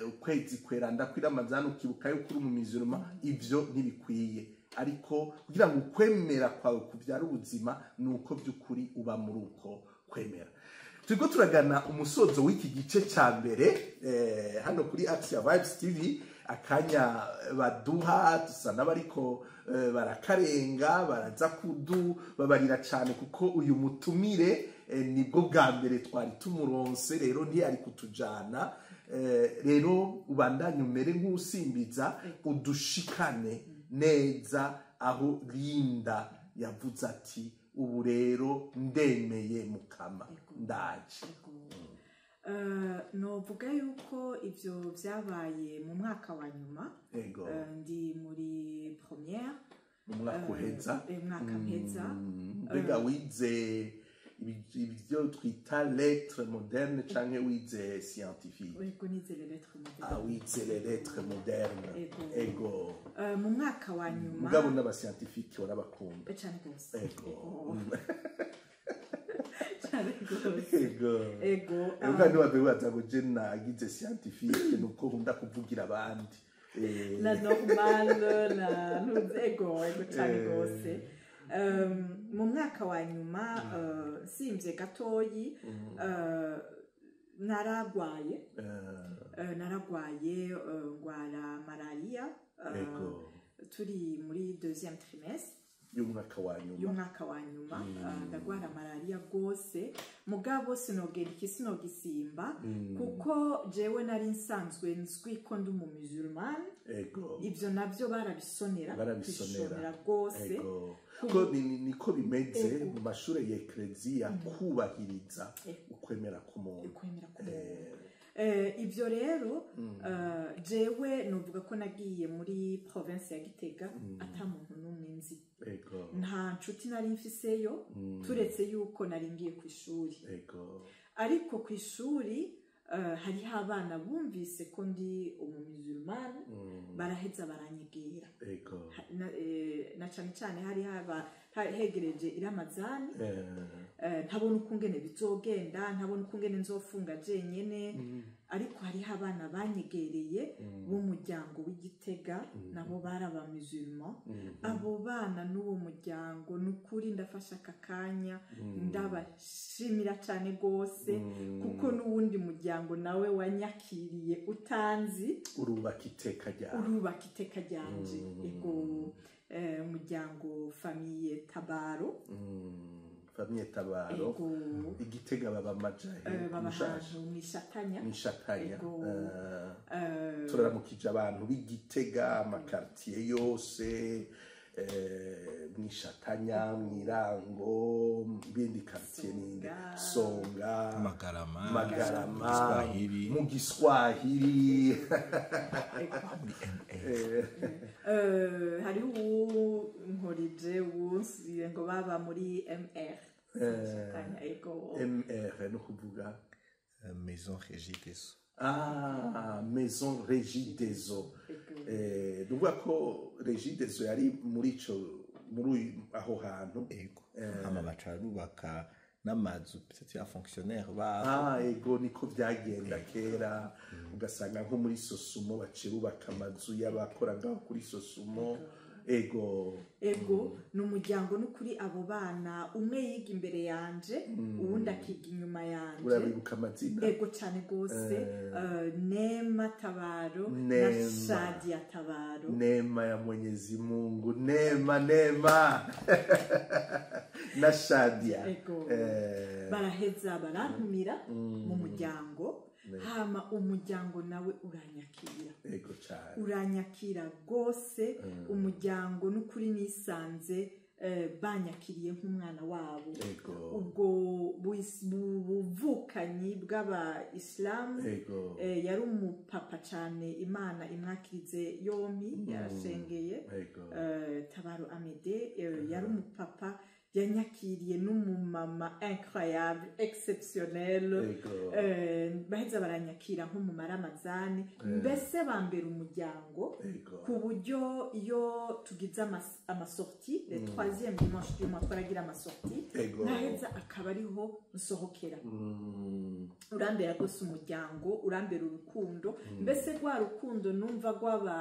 ukwezi kweranda kuri Ramazani ukibuka yo kuri umumiziruma ivyo ntibikwiye ariko kugira ngo kwemera kwawe kubyara ubuzima nuko by'ukuri uba muri uko kwemera turiko turagana umusozo w'iki gice ca mbere hano kuri Axia Vibes TV akanya baduha dusa n'abariko barakarenga baraza babarira cyane kuko uyu mutumire nibwo bwa mbere twari tumuronse rero ntiyari kutujana rero ubandanye umere nk'usimbiza udushikane neza aho Linda yavuze ati ubu rero ndemeye mukama ndaje novuga yuko ivyo byabaye mu mwaka wa nyuma ndi muri première umwaka uheza mwaka mpeza mbega wize ibyo twita lettre moderne canke wize scientifique. Ego nize les lettres modernes. Ah, wize les lettres moderne. Ego. Mu mwaka wa nyuma. Mugabo n'abascientifique barabakunda. Cyane gose. Ego. Ego. Kandi wabibaza ngo je nagize scientifique nuko nkunda kuvugira abandi. La normale, ego cyane gose. Mu mwaka wa nyuma simvye gatoyi naragwaye ngwara malaria turi muri deuxième trimestre y'umwaka wa nyuma ndagwara malaria gose mugabo sinogisimba kuko jewe nari nsanzwe nzwi ko ndi mu musulman ibyo navyo barabisonera gose ko niko bimeze mu mashuri ya eklezia kubahiriza ukwemera k'umuntu. Ibyo rero jewe nuvuga ko nagiye muri province ya Gitega ata muntu n'umwe nzi nta nshuti nari mfiseyo turetse yuko nari ngiye ku ishuri ariko ku ishuri hariho abana bumvise ko ndi umumusulman baraheza baranyegera na cyane cyane hari hegereje iramazani ntabona ukungene bizogenda ntabona ukungene nzofunga jenyene ariko hariho abana banyegereye b'umuryango w'Igitega nabo bari abamusulman abo bana n'uwo muryango n'ukuri ndafasha aka kanya ndabashimira cyane gose kuko n'uwundi muryango nawe wanyakiriye utanzi urubaka iteka ryanje ego umuryango famille Tabaro Igitega baba majahe Mishatanya turaramukije abantu b'Igitega amakartier yose Mishatanya Mirango ibindi quartier ninde Songa Magarama mu Giswahili hariho nkorije wunsiye ngo baba muri MR no kuvuga Maison Régie des Eaux. Maison Régie des Eaux. Nuvuga ko Régie des Eaux yari muri aho hantu hama baca bubaka n'amazu peut-être ya fonctionnaire ba ego niko byagenda kera ugasanga nko muri Sosumo bacirubaka amazu y'abakora ngaho kuri Sosumo ego n'umuryango n'ukuri abo bana umwe yiga imbere yanje uwundi akiga inyuma yanje urabibuka amazina ego cyane gose Neema Tabaro na Shadia Tabaro Neema ya Mwenyezi Mungu Neema na Shadia baraheza barantumira mu muryango hama umuryango nawe uranyakira gose umuryango n'ukuri nisanze banyakiriye nk'umwana wabo ubwo buvukanyi bw'aba-Islam yari umupapa cyane Imana imwakirize yompi yarashengeye Tabaro Amede yari umupapa yanyakiriye n'umumama incroyable exceptionnel baheza baranyakira nko mu maramazani mbese bambera umuryango ku buryo iyo tugize amasorti le troisième dimanche du mois twaragira amasorti naheza akaba ariho nsohokera urambera gose umuryango urambera urukundo mbese rwa rukundo numva rw'aba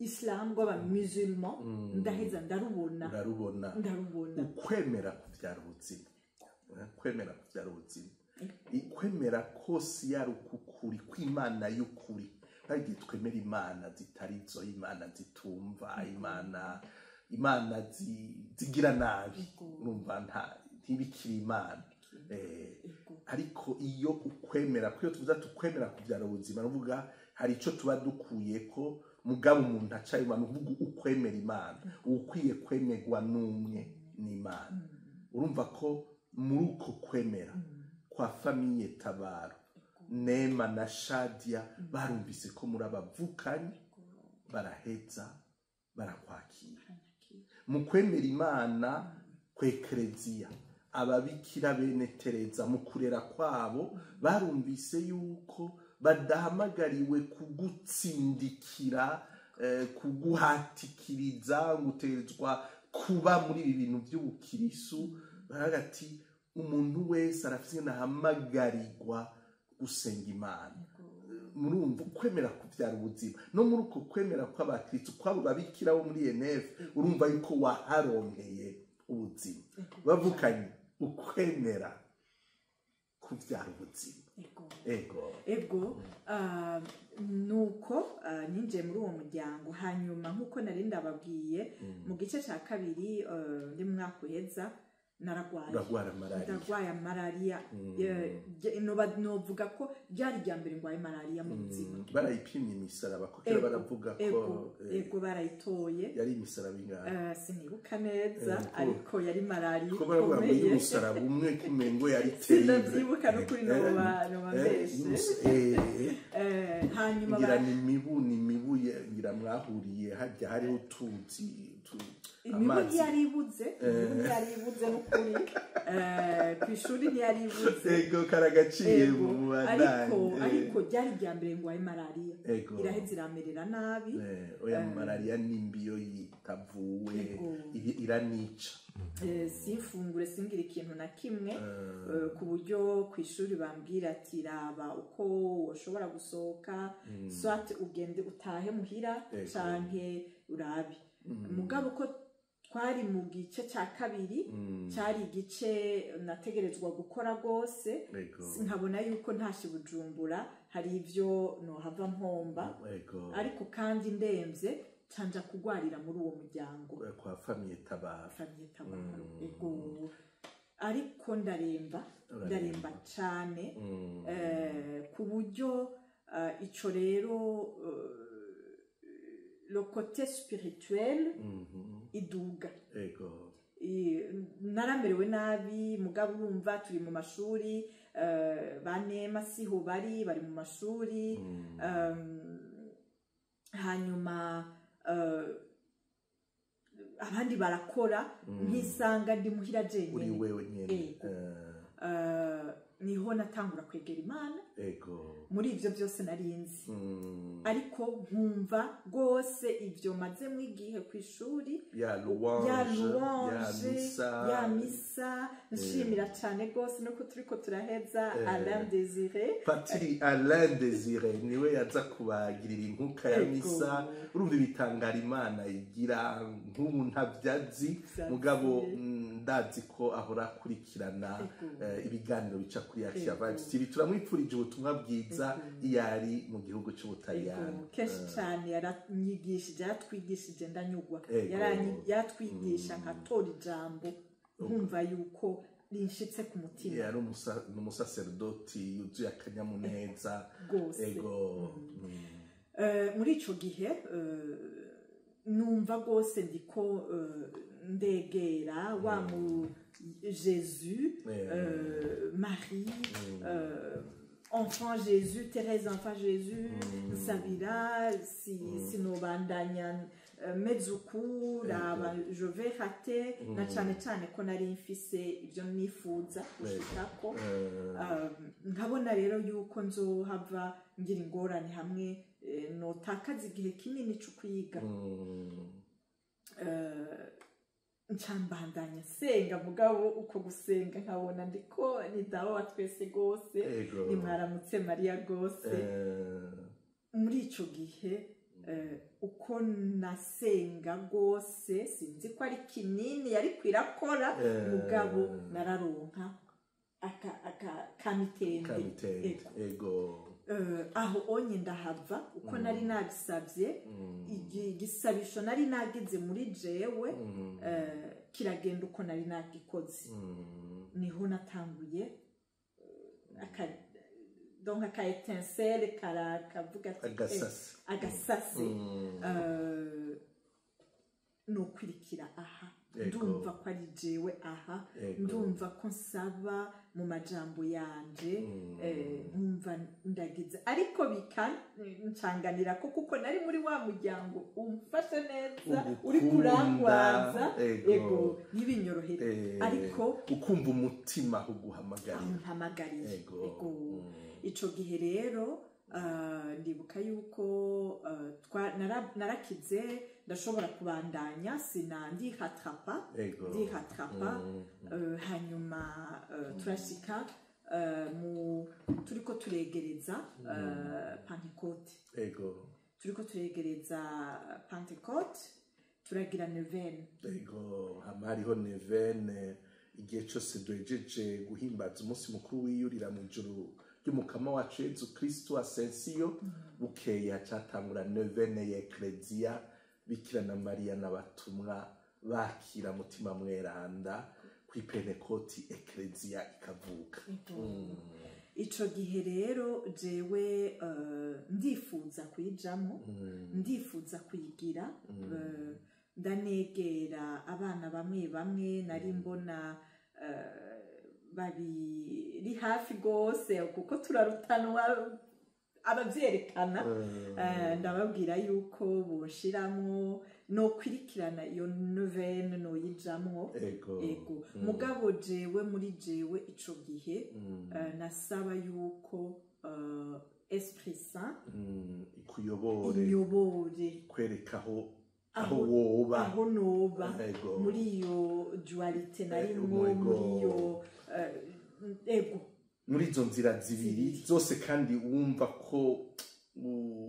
Islam rw'aba musulman ndaheza ndarubona ukwemera kuvyara ubuzima ikwemera kose yari ukukuri kw'Imana y'ukuri bagiye twemera imana zitari zo imana zitumva imana zigira nabi numva ntibikiri imana ariko iyo ukwemera ko tuvuza tukwemera kuvyara ubuzima nuvuga hari ico tuba dukuye ko mugabo umuntu acaye imana uvuga ukwemera imana ukwiye kwemerwa n'umwe n'Imana urumva ko muri uko kwemera kwa famille Tabaro Neema na Shadia barumvise ko muri abavukanye baraheza barakwakira mu kwemera imana kw'eklezia ababikira bene Tereza mu kurera kwabo barumvise yuko badahamagariwe kugutsindikira kuguhatikiriza guterezwa kuba muri ibi bintu by'ubukirisu hagati umuntu wese arafite nahamagarirwa gusenga Imana murumva kwemera kubyara ubuzima no muri uko kwemera kw'abakristo kwabo babikira bo muri NF urumva yuko waharonkeye ubuzima bavukanye ukwemera kubyara ubuzima ego nuko ninjiye muri uwo muryango hanyuma nk'uko nari ndababwiye mu gice cya kabiri ndi mu mwaka uheza ndarwaye malariya novuga ko ryari rya mbere ndwaye malariya mu buzima barayipimye imisaraba kuko baravuga ko ego barayitoye yari imisaraba ingana sinibuka neza ariko yari malariya ko baravuga ngo umusaraba umwe kumengo yari terrible sinabyibuka n'ukuri nobambeshe hanyuma ngira ni imibu ngira mwahuriye hajya hariho utuzi imibu ntiyaribuze n'ukuri ku ishuri ntiyaribuze ego karagaciye mu bandanye ariko ryari rya mbere ngwaye malariya iraheze iramerera nabi oya malariya nimbiyo yitavuwe iranica simfungure singira ikintu na kimwe ku buryo ku ishuri bambwira ati raba uko ushobora gusohoka soit ugende utahe muhira canke urabe mugabo uko twari mu gice cya kabiri cyari igice nategerezwa gukora rwose nkabona yuko ntashye Bujumbura hari ibyo nohava mpomba ariko kandi ndemvye canja kugwarira muri uwo muryango kwa Famille Tabaro ego ariko ndaremba cyane ku buryo ico rero le côté spirituel iduga naramerewe nabi mugabo urumva turi mu mashuri banema siho bari mu mashuri hanyuma abandi barakora nkisanga ndi muhira jenyine uri wewe nyene niho natangura kwegera Imana muri ibyo byose narinzi ariko nkumva rwose ibyo maze mu igihe ku ishuri ya louange ya misa nshimira cyane rwose nuko turiko turaheza Alain Désiré Patiri Alain Désiré niwe yaza kubagirira inkuka ya misa urumva ibitangara Imana igira nk'ubu ntabyazi mugabo ndazi ko ahora akurikirana ibiganiro bica kuri Action Vibes TV turamwipfurije ubutumwa bwiza iyari mu gihugu cy'Ubutaliyani kenshi cyane yaratwigishije ndanyugwa yaratwigisha nkatora ijambo nkumva yuko rinshitse ku mutima yari umusaserdoti yuzuye akanyamuneza muri ico gihe numva rwose ndiko ndegera wa mu Jésus Marie enfant Jésus Thérèse enfant Jésus nsabira sinobandanya mezukura je vais rater na cyane ko nari mfise ibyo nifuza gushikako nkabona rero yuko nzohava ngira ingorane hamwe notakaza igihe kinini cyo kwiga ncambandanya senga mugabo uko gusenga nkabona ndiko ni dawa wa twese gose ni mwaramutse Maria gose muri ico gihe uko nasenga gose sinzi ko ari kinini yari kwirakora mugabo nararonka kamitende aho onye ndahava uko nari nabisabye igisabisho nari nagize muri jewe kiragenda uko nari nagikoze niho natanguye donc aka étincelle kavuga agasase no kwirikira aha ndumva ko ari jewe aha ndumva ko nsaba mu majambo yanje nkumva ndagize ariko bikancanganira ko kuko nari muri wa muryango umfashe neza uri kurangwaza ego ntibinyorohere ariko ukumva umutima uguhamagariye ego ico gihe rero ndibuka yuko narakize ndashobora kubandanya ndihatrapa hanyuma turashika turiko turegereza Pentecote turiko turegereza Pentecote turagira Neuvaine hama hariho Neuvaine igihe cyose duhejeje guhimbaza umunsi mukuru wiyurira mu ijuru ry'umukama wacu Yezu Kristo Ascension bukeye hacatangura Neuvaine y'Eklezia Bikira na Mariya n'abatumwa bakira mutima mweranda kuri Pentecote Eklezia ikavuka ico gihe rero jewe ndifuza kuyijamo ndifuza kuyigira ndanegera abana bamwe nari mbona babiri hafi gose kuko turarutanwa abavyerekana ndababwira yuko boshiramo no kwirikirana iyo Neuvaine no yijamwo ego mugabo jewe muri jewe ico gihe nasaba yuko Esprit Saint ikuyobore kwerekaho aho noba muri iyo dualite narimwo muri iyo ego muri izo nzira zibiri zose kandi wumva ko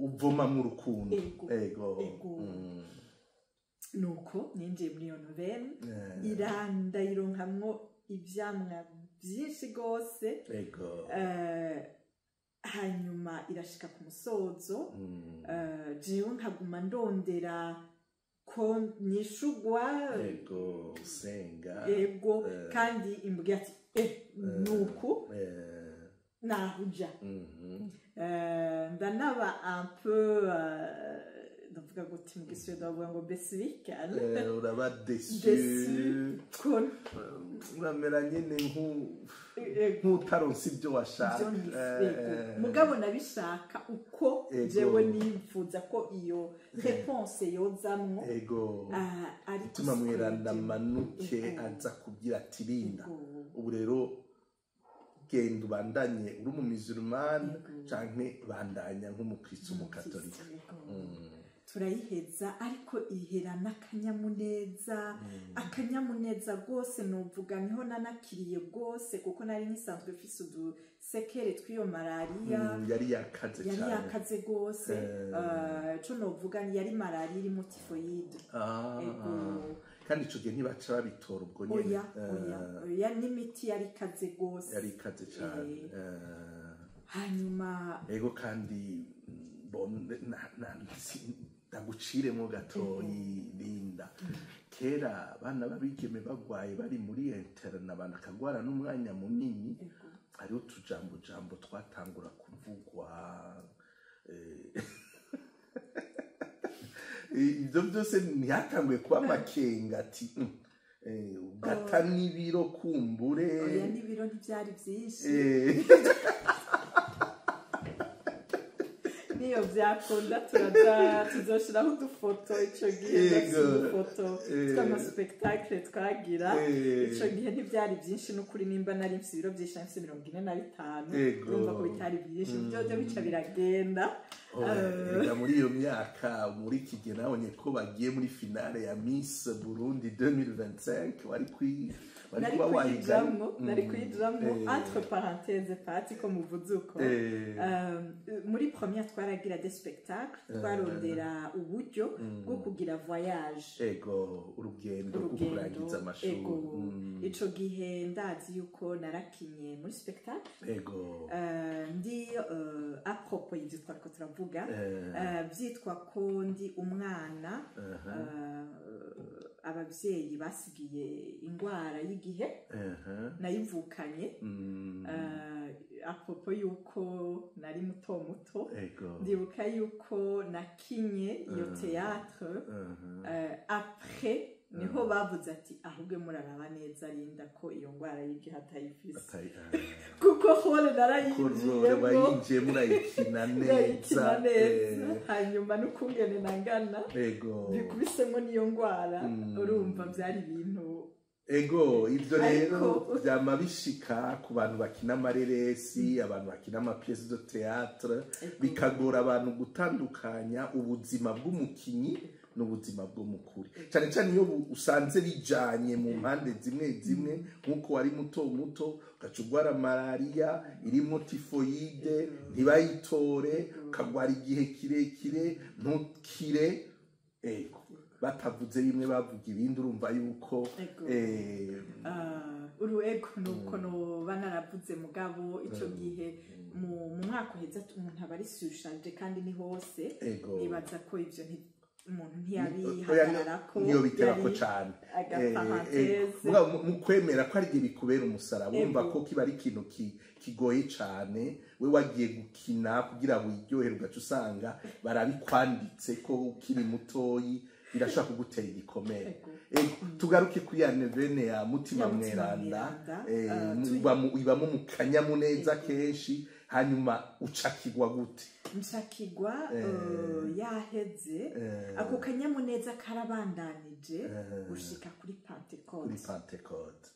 uvoma mu rukundo ego nuko ninjiye muri iyo Neuvaine ndayironkamwo ivyamwa vyinshi gose hanyuma irashika ku musozo jewe nkaguma ndondera ko nyishugwa usenga kandi imbwira ati nuku nahuja ndanaba un peu ndavuga gute mu giswede bavuga ngo besvikane uraba desu uramera nyene nk'utaronse ibyo washaka mugabo nabishaka uko jewe nifuza ko iyo réponse yozamwo ari tuma mweranda manuke aza kugira ati rinda ubu rero genda ubandanye uri umumisurumani canke bandanya nk'umukristo umukatolika turayiheza ariko ihera n'akanyamuneza rwose nuvuga niho nanakiriye rwose kuko nari nisanzwe mfise udusekere tw'iyo malariya yari yakaze rwose co novuga yari malariya irimo tifoyide kandi ico gihe ntibaca babitora ubwo nyene oya n'imiti yari ikaze rwose yari ikaze cane hanyuma ego kandi ndaguciremo gatoyi Linda kera abana babigeme bagwaye bari muri interna banakagwara n'umwanya munini hariho utujambo twatangura kuvugwa ibyo byose ntihatanguye kuba amakenga ati ugata n'ibiro kumbure oya n'ibiro ntibyari byinshi niyo byakunda tuzoshiraho udufoto ico gihe udufoto tw'amaspektakle twagira ico gihe ntibyari byinshi n'ukuri nimba nari mfise ibiro byinshi mfise 45 urumva ko bitari byinshi byoje bica biragenda muri iyo myaka muri iki gihe nabonye ko bagiye muri finale ya Miss Burundi 2025 nari kuyijamwo entre parenthèses pati ko muvuzuko muri première twaragira des spectacles twarondera uburyo bwo kugira voyage urugendo rwo kurangiza amashuri ico gihe ndazi yuko narakinye muri spectacle ndi à propos y'ivyo twariko turavuga vyitwa ko ndi umwana abavyeyi basigiye ingwara y'igihe nayivukanye apopo yuko nari muto ndibuka yuko nakinye iyo théâtre après niho bavuze ati ahubwo muraraba neza rinda ko iyo ngwara y'igihe atayifise kuko hore narayinjiyemo urayikina neza hanyuma n'ukungene nangana bikubisemo n'iyo ngwara urumva byari ibintu ego ibyo rero byama bishika ku bantu bakina amareresi abantu bakina amapièce de théâtre bikagora abantu gutandukanya ubuzima bw'umukinyi n'ubuzima bw'umukuri cyane cyane iyo usanze bijanye mu mpande zimwe zimwe nk'uko wari muto ugacugwara malaria irimo tifoide ntibayitore ukagwara igihe kirekire ntukire ego batavuze bimwe bavuga ibindi urumva yuko uruego nuko no banaravuze mugabo ico gihe mu mwaka uheza umuntu aba ari surcharge kandi ni hose nibaza ko ivyo umuntu ntiyabihagararako niyo biterako cane mu kwemera ko ari igihe bikubera umusaraba wumva ko kiba ari ikintu kigoye cane we wagiye gukina kugira wiryohere ugaca usanga barabikwanditse ko ukiri mutoyi birashaka kugutera igikomere tugaruke kuri ya nevene ya mutima mweranda ibamo mu kanyamuneza kenshi hanyuma ucakigwa gute nshakigwa yaheze ako kanyamuneza karabandanije gushika kuri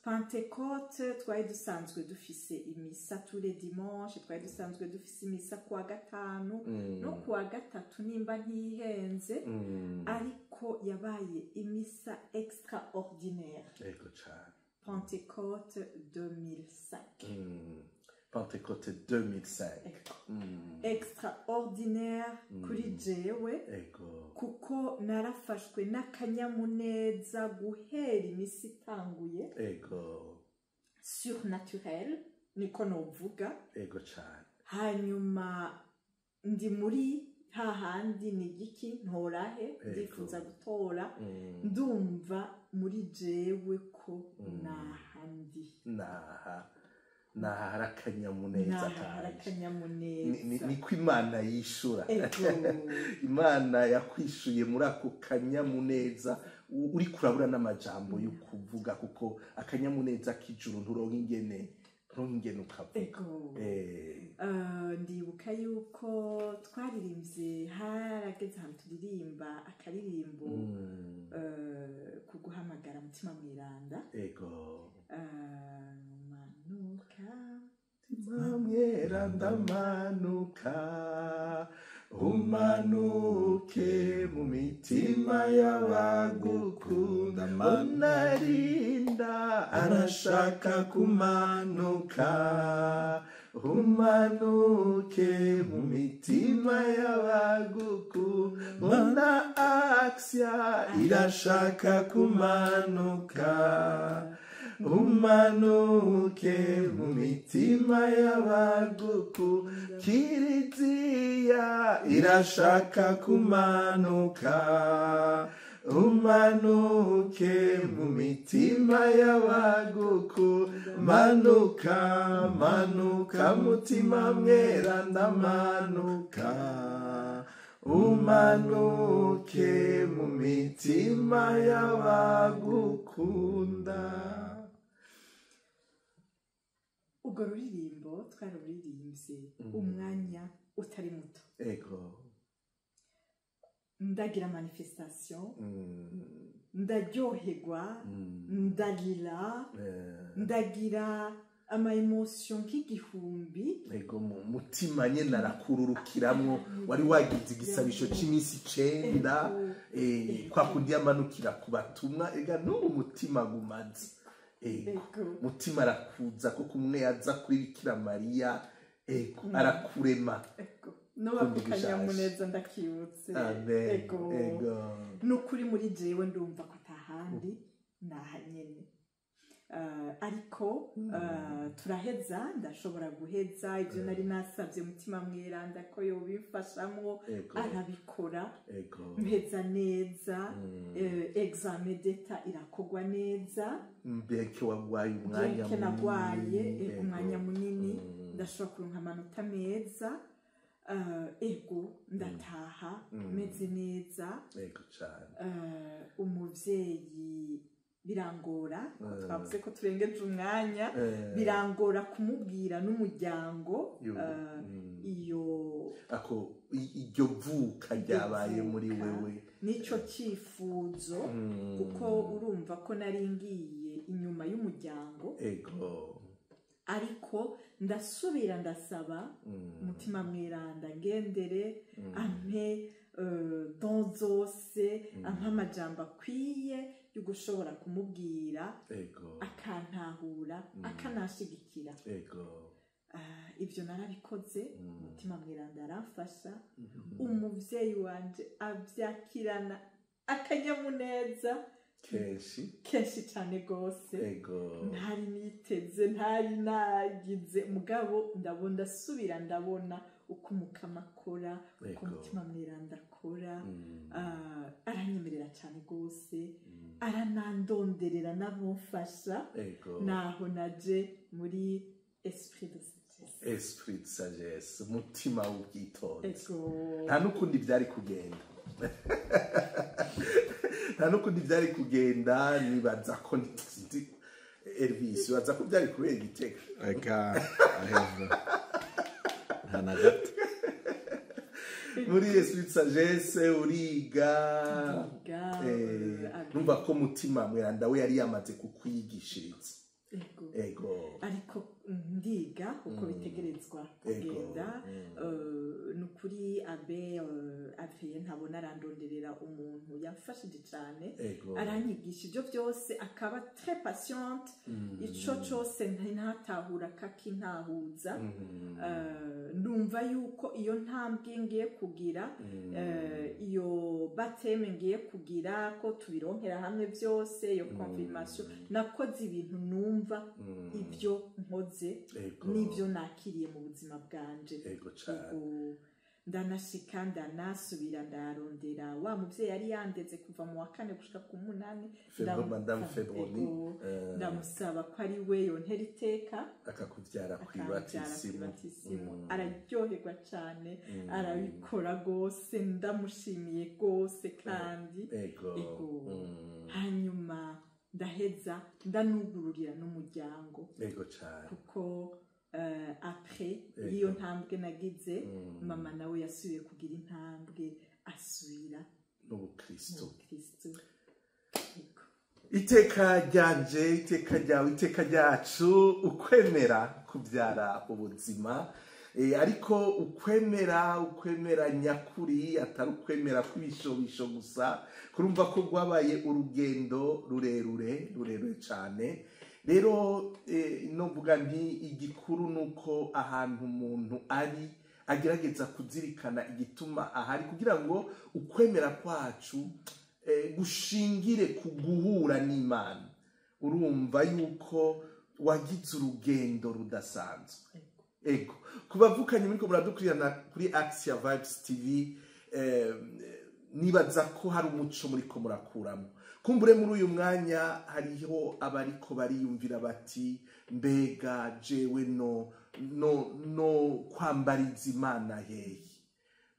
Pentecote twari dusanzwe dufise imisa tous les dimanches twari dusanzwe dufise imisa kuwa gatanu no kuwa gatatu nimba ntihenze ariko yabaye imisa extraordinaire Pentecote 2005 Pentecôte 2005 extraordinaire kuri jewe kuko narafashwe n'akanyamuneza guhera imisi itanguye surnaturel niko novuga hanyuma ndi muri hahandi ni giki ntorahe ndifuza gutora ndumva muri jewe ko nahandi naharakanyamuneza niko imana yishura imana yakwishuye muri ako kanyamuneza uri kurabura n'amajambo yo kuvuga kuko akanyamuneza k'ijuru nturonka ingene ukavuga ndibuka yuko twaririmbye harageze ahantu turirimba akaririmbo ku guhamagara mutima mweranda mweranda manuka umanuke mu mitima y'abagukunda unarinda arashaka kumanuka umanuke mu mitima y'abagukunda Axia irashaka kumanuka umanuke mu mitima y'abagukunda Kiriziya irashaka kumanuka umanuke mu mitima y'abagukunda manuka mutima mweranda manuka umanuke mu mitima y'abagukunda. Ubwo ruririmbo twararuririmbye umwanya utari muto ndagira manifestation ndaryoherwa ndarira ndagira ama emotion nk'igihumbi mutima nyene narakururukiramwo wari wagize igisabisho c'imisi 9 kwa kundi yamanukira kubatumwa ega n'ubu mutima gumaze mutima arakuza ko kumwe yaza kuri Bikira Mariya arakurema no bakukanyamuneza ndakibutse n'ukuri muri jewe ndumva ko tahandi nahanyene ariko turaheza ndashobora guheza ibyo nari nasabye mutima mweranda ko yobifashamwo arabikora mpeza neza examen d'etat irakogwa neza mbeke wagwaye umwanya munini ndashobora kuronka amanota meza ego ndataha meze neza ego cyane umuvyeyi birangora twavuze ko turengeje umwanya birangora kumubwira n'umuryango iryo vuka ryabaye muri wewe nico cyifuzo kuko urumva ko nari ngiye inyuma y'umuryango ego ariko ndasubira ndasaba umutima mweranda ngendere ampe don zose ampe amajambo akwiye yo gushobora kumubwira akantahura akanashigikira ibyo narabikoze umutima mweranda aramfasha umuvyeyi wanje abyakirana akanyamuneza kenshi cyane gose ntari niteze ntari nagize mugabo ndasubira ndabona uko umukama akora uko umutima mweranda akora aranyemerera cyane gose aranandonderera n'abamfasha naho naje muri esprit de sagesse umutima w'ubwitonzi nta n'ukundi byari kugenda nibaza ko Elvis waza ko byari kubera igitego nta na gato muri esprit sagesse uriga numva ko umutima mweranda we yari yamaze kukwigishiriza ego ariko ndiga uko bitegerezwa kugenda nukuri abe ntabona arandonderera umuntu yafashije cyane aranyigisha ibyo byose akaba très patiente ico cyose ntatahura kakintahuza ndumva yuko iyo ntambwe ngiye kugira iyo bateme ngiye kugira ko tubironkera hamwe byose iyo confirmation nakoze ibintu numva ibyo nkoze n'ibyo nakiriye mu buzima bwanje ndanashika ndanasubira ndarondera wa muvyeyi yari yandeze kuva mu wa 4 gushika ku 8 ndamusaba ko ari we yontera iteka akakuvyara kwibatisimu araryoherwa cyane arabikora gose ndamushimiye gose kandi hanyuma ndaheza ndanugururira n'umuryango kuko après iyo ntambwe nagize mama nawe yasubiye kugira intambwe asubira n'ubukristo iteka ryanje iteka ryawe iteka ryacu ukwemera kubyara ubuzima ariko ukwemera nyakuri atari ukwemera kw'ibishobisho gusa kurumva ko rwabaye urugendo rurerure cyane rero novuga nti igikuru nuko ahantu umuntu ari agerageza kuzirikana igituma ahari kugira ngo ukwemera kwacu gushingire ku guhura n'Imana urumva yuko wagize urugendo rudasanzwe ego kubavukanye muri ko muradukurikirana kuri Axia Vibes TV nibaza ko hari umuco muri ko murakuramo kumbure muri uyu mwanya hariho abariko bariyumvira bati mbega jewe no kwambariza Imana hehe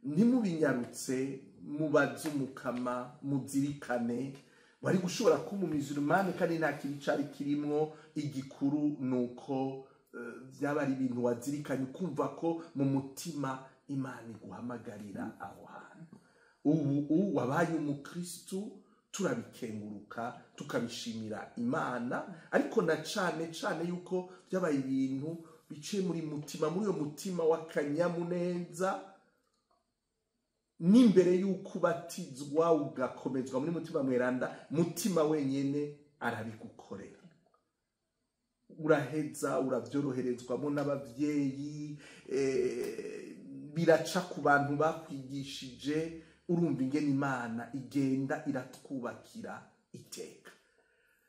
ntimubinyarutse mubaze umukama muzirikane wari gushobora kuba umuzirumani kandi nta kibi cari kirimwo igikuru nuko byaba ari ibintu wazirikanye ukumva ko mu mutima Imana iguhamagarira aho hantu ubu wabaye umukristu turabikenguruka tukabishimira Imana ariko na cane yuko byabaye ibintu biciye muri mutima muri uyo mutima w'akanyamuneza n'imbere y'uko ubatizwa ugakomezwa muri mutima mweranda mutima wenyene arabigukorera uraheza urabyoroherezwamo n'abavyeyi biraca ku bantu bakwigishije urumva ingene Imana igenda iratwubakira iteka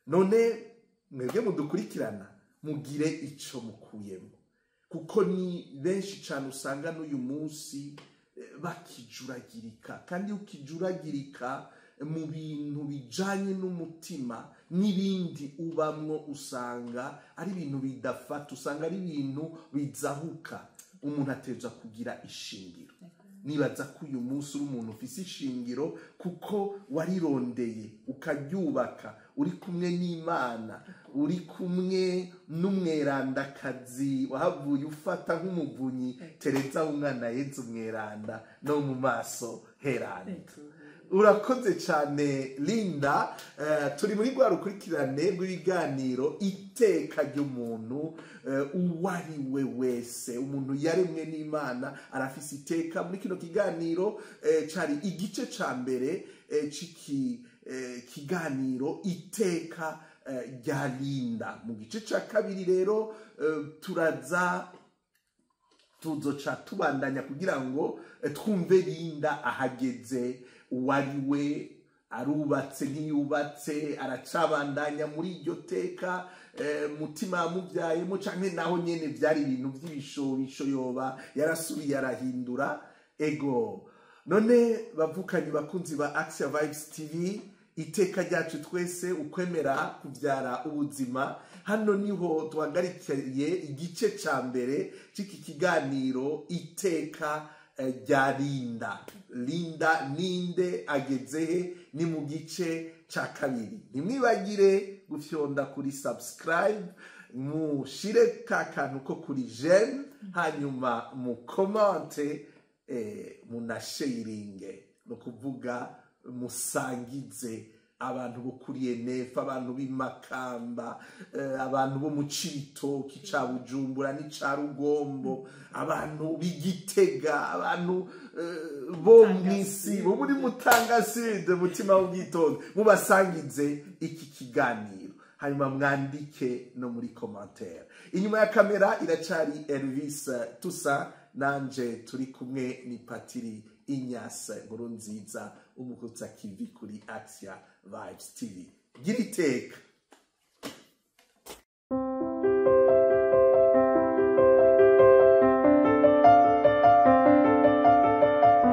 none mwebwe mudukurikirana mugire ico mukuyemo kuko ni benshi cyane usanga n'uyu munsi bakijuragirika kandi ukijuragirika mu bintu bijanye n'umutima n'ibindi ubamwo usanga ari ibintu bidafata usanga ari ibintu bizahuka umuntu ateza kugira ishingiro. Nibaza ko uyu munsi uri umuntu ufise ishingiro kuko warirondeye ukaryubaka, uri kumwe n'Imana, uri kumwe n'umwerandakazi wahavuye ufata nk'umuvunyi Tereza w'umwana Yezu mweranda no mu maso heranda. Urakoze cyane Linda. Turi muri rwa rukurikirane rw'ibiganiro iteka ry'umuntu uwo ari we wese. Umuntu yaremwe n'Imana arafise iteka. Muri kino kiganiro cari igice ca mbere c'iki kiganiro iteka rya Linda. Mu gice ca kabiri rero tuzoca tubandanya kugira ngo twumve Linda ahageze, uwari we, arubatse nk'iyubatse, aracabandanya muri iryo teka, mutima yamuvyayemo canke naho nyene vyari ibintu vy'ibishobisho yoba yarasubiye arahindura. Ego none bavukanyi bakunzi ba Axia Vibes TV, iteka ryacu twese ukwemera kuvyara ubuzima. Hano niho tuhagarikiye igice ca mbere c'iki kiganiro iteka rya Linda. Linda ninde, agezehe? Ni mu gice ca kabiri. Nimwibagire gufyonda kuri subscribe, mushire ka kantu ko kuri j'aime, hanyuma mu komante munasharinge, no kuvuga musangize abantu bo kuri ENF, abantu b'Imakamba, abantu bo mu Cibitoki ca Bujumbura n'ica Rugombo, abantu b'Igitega, abantu bo mw'isi, bo muri Mutanga Sud, mutima w'ubwitonzi, mubasangize iki kiganiro, hanyuma mwandike no muri commentaire. Inyuma ya kamera iracari Elvis Tusa, nanje turi kumwe ni Patiri Ignace Nkurunziza, umukutsa kivi kuri Axia Vibes TV. Gira iteka.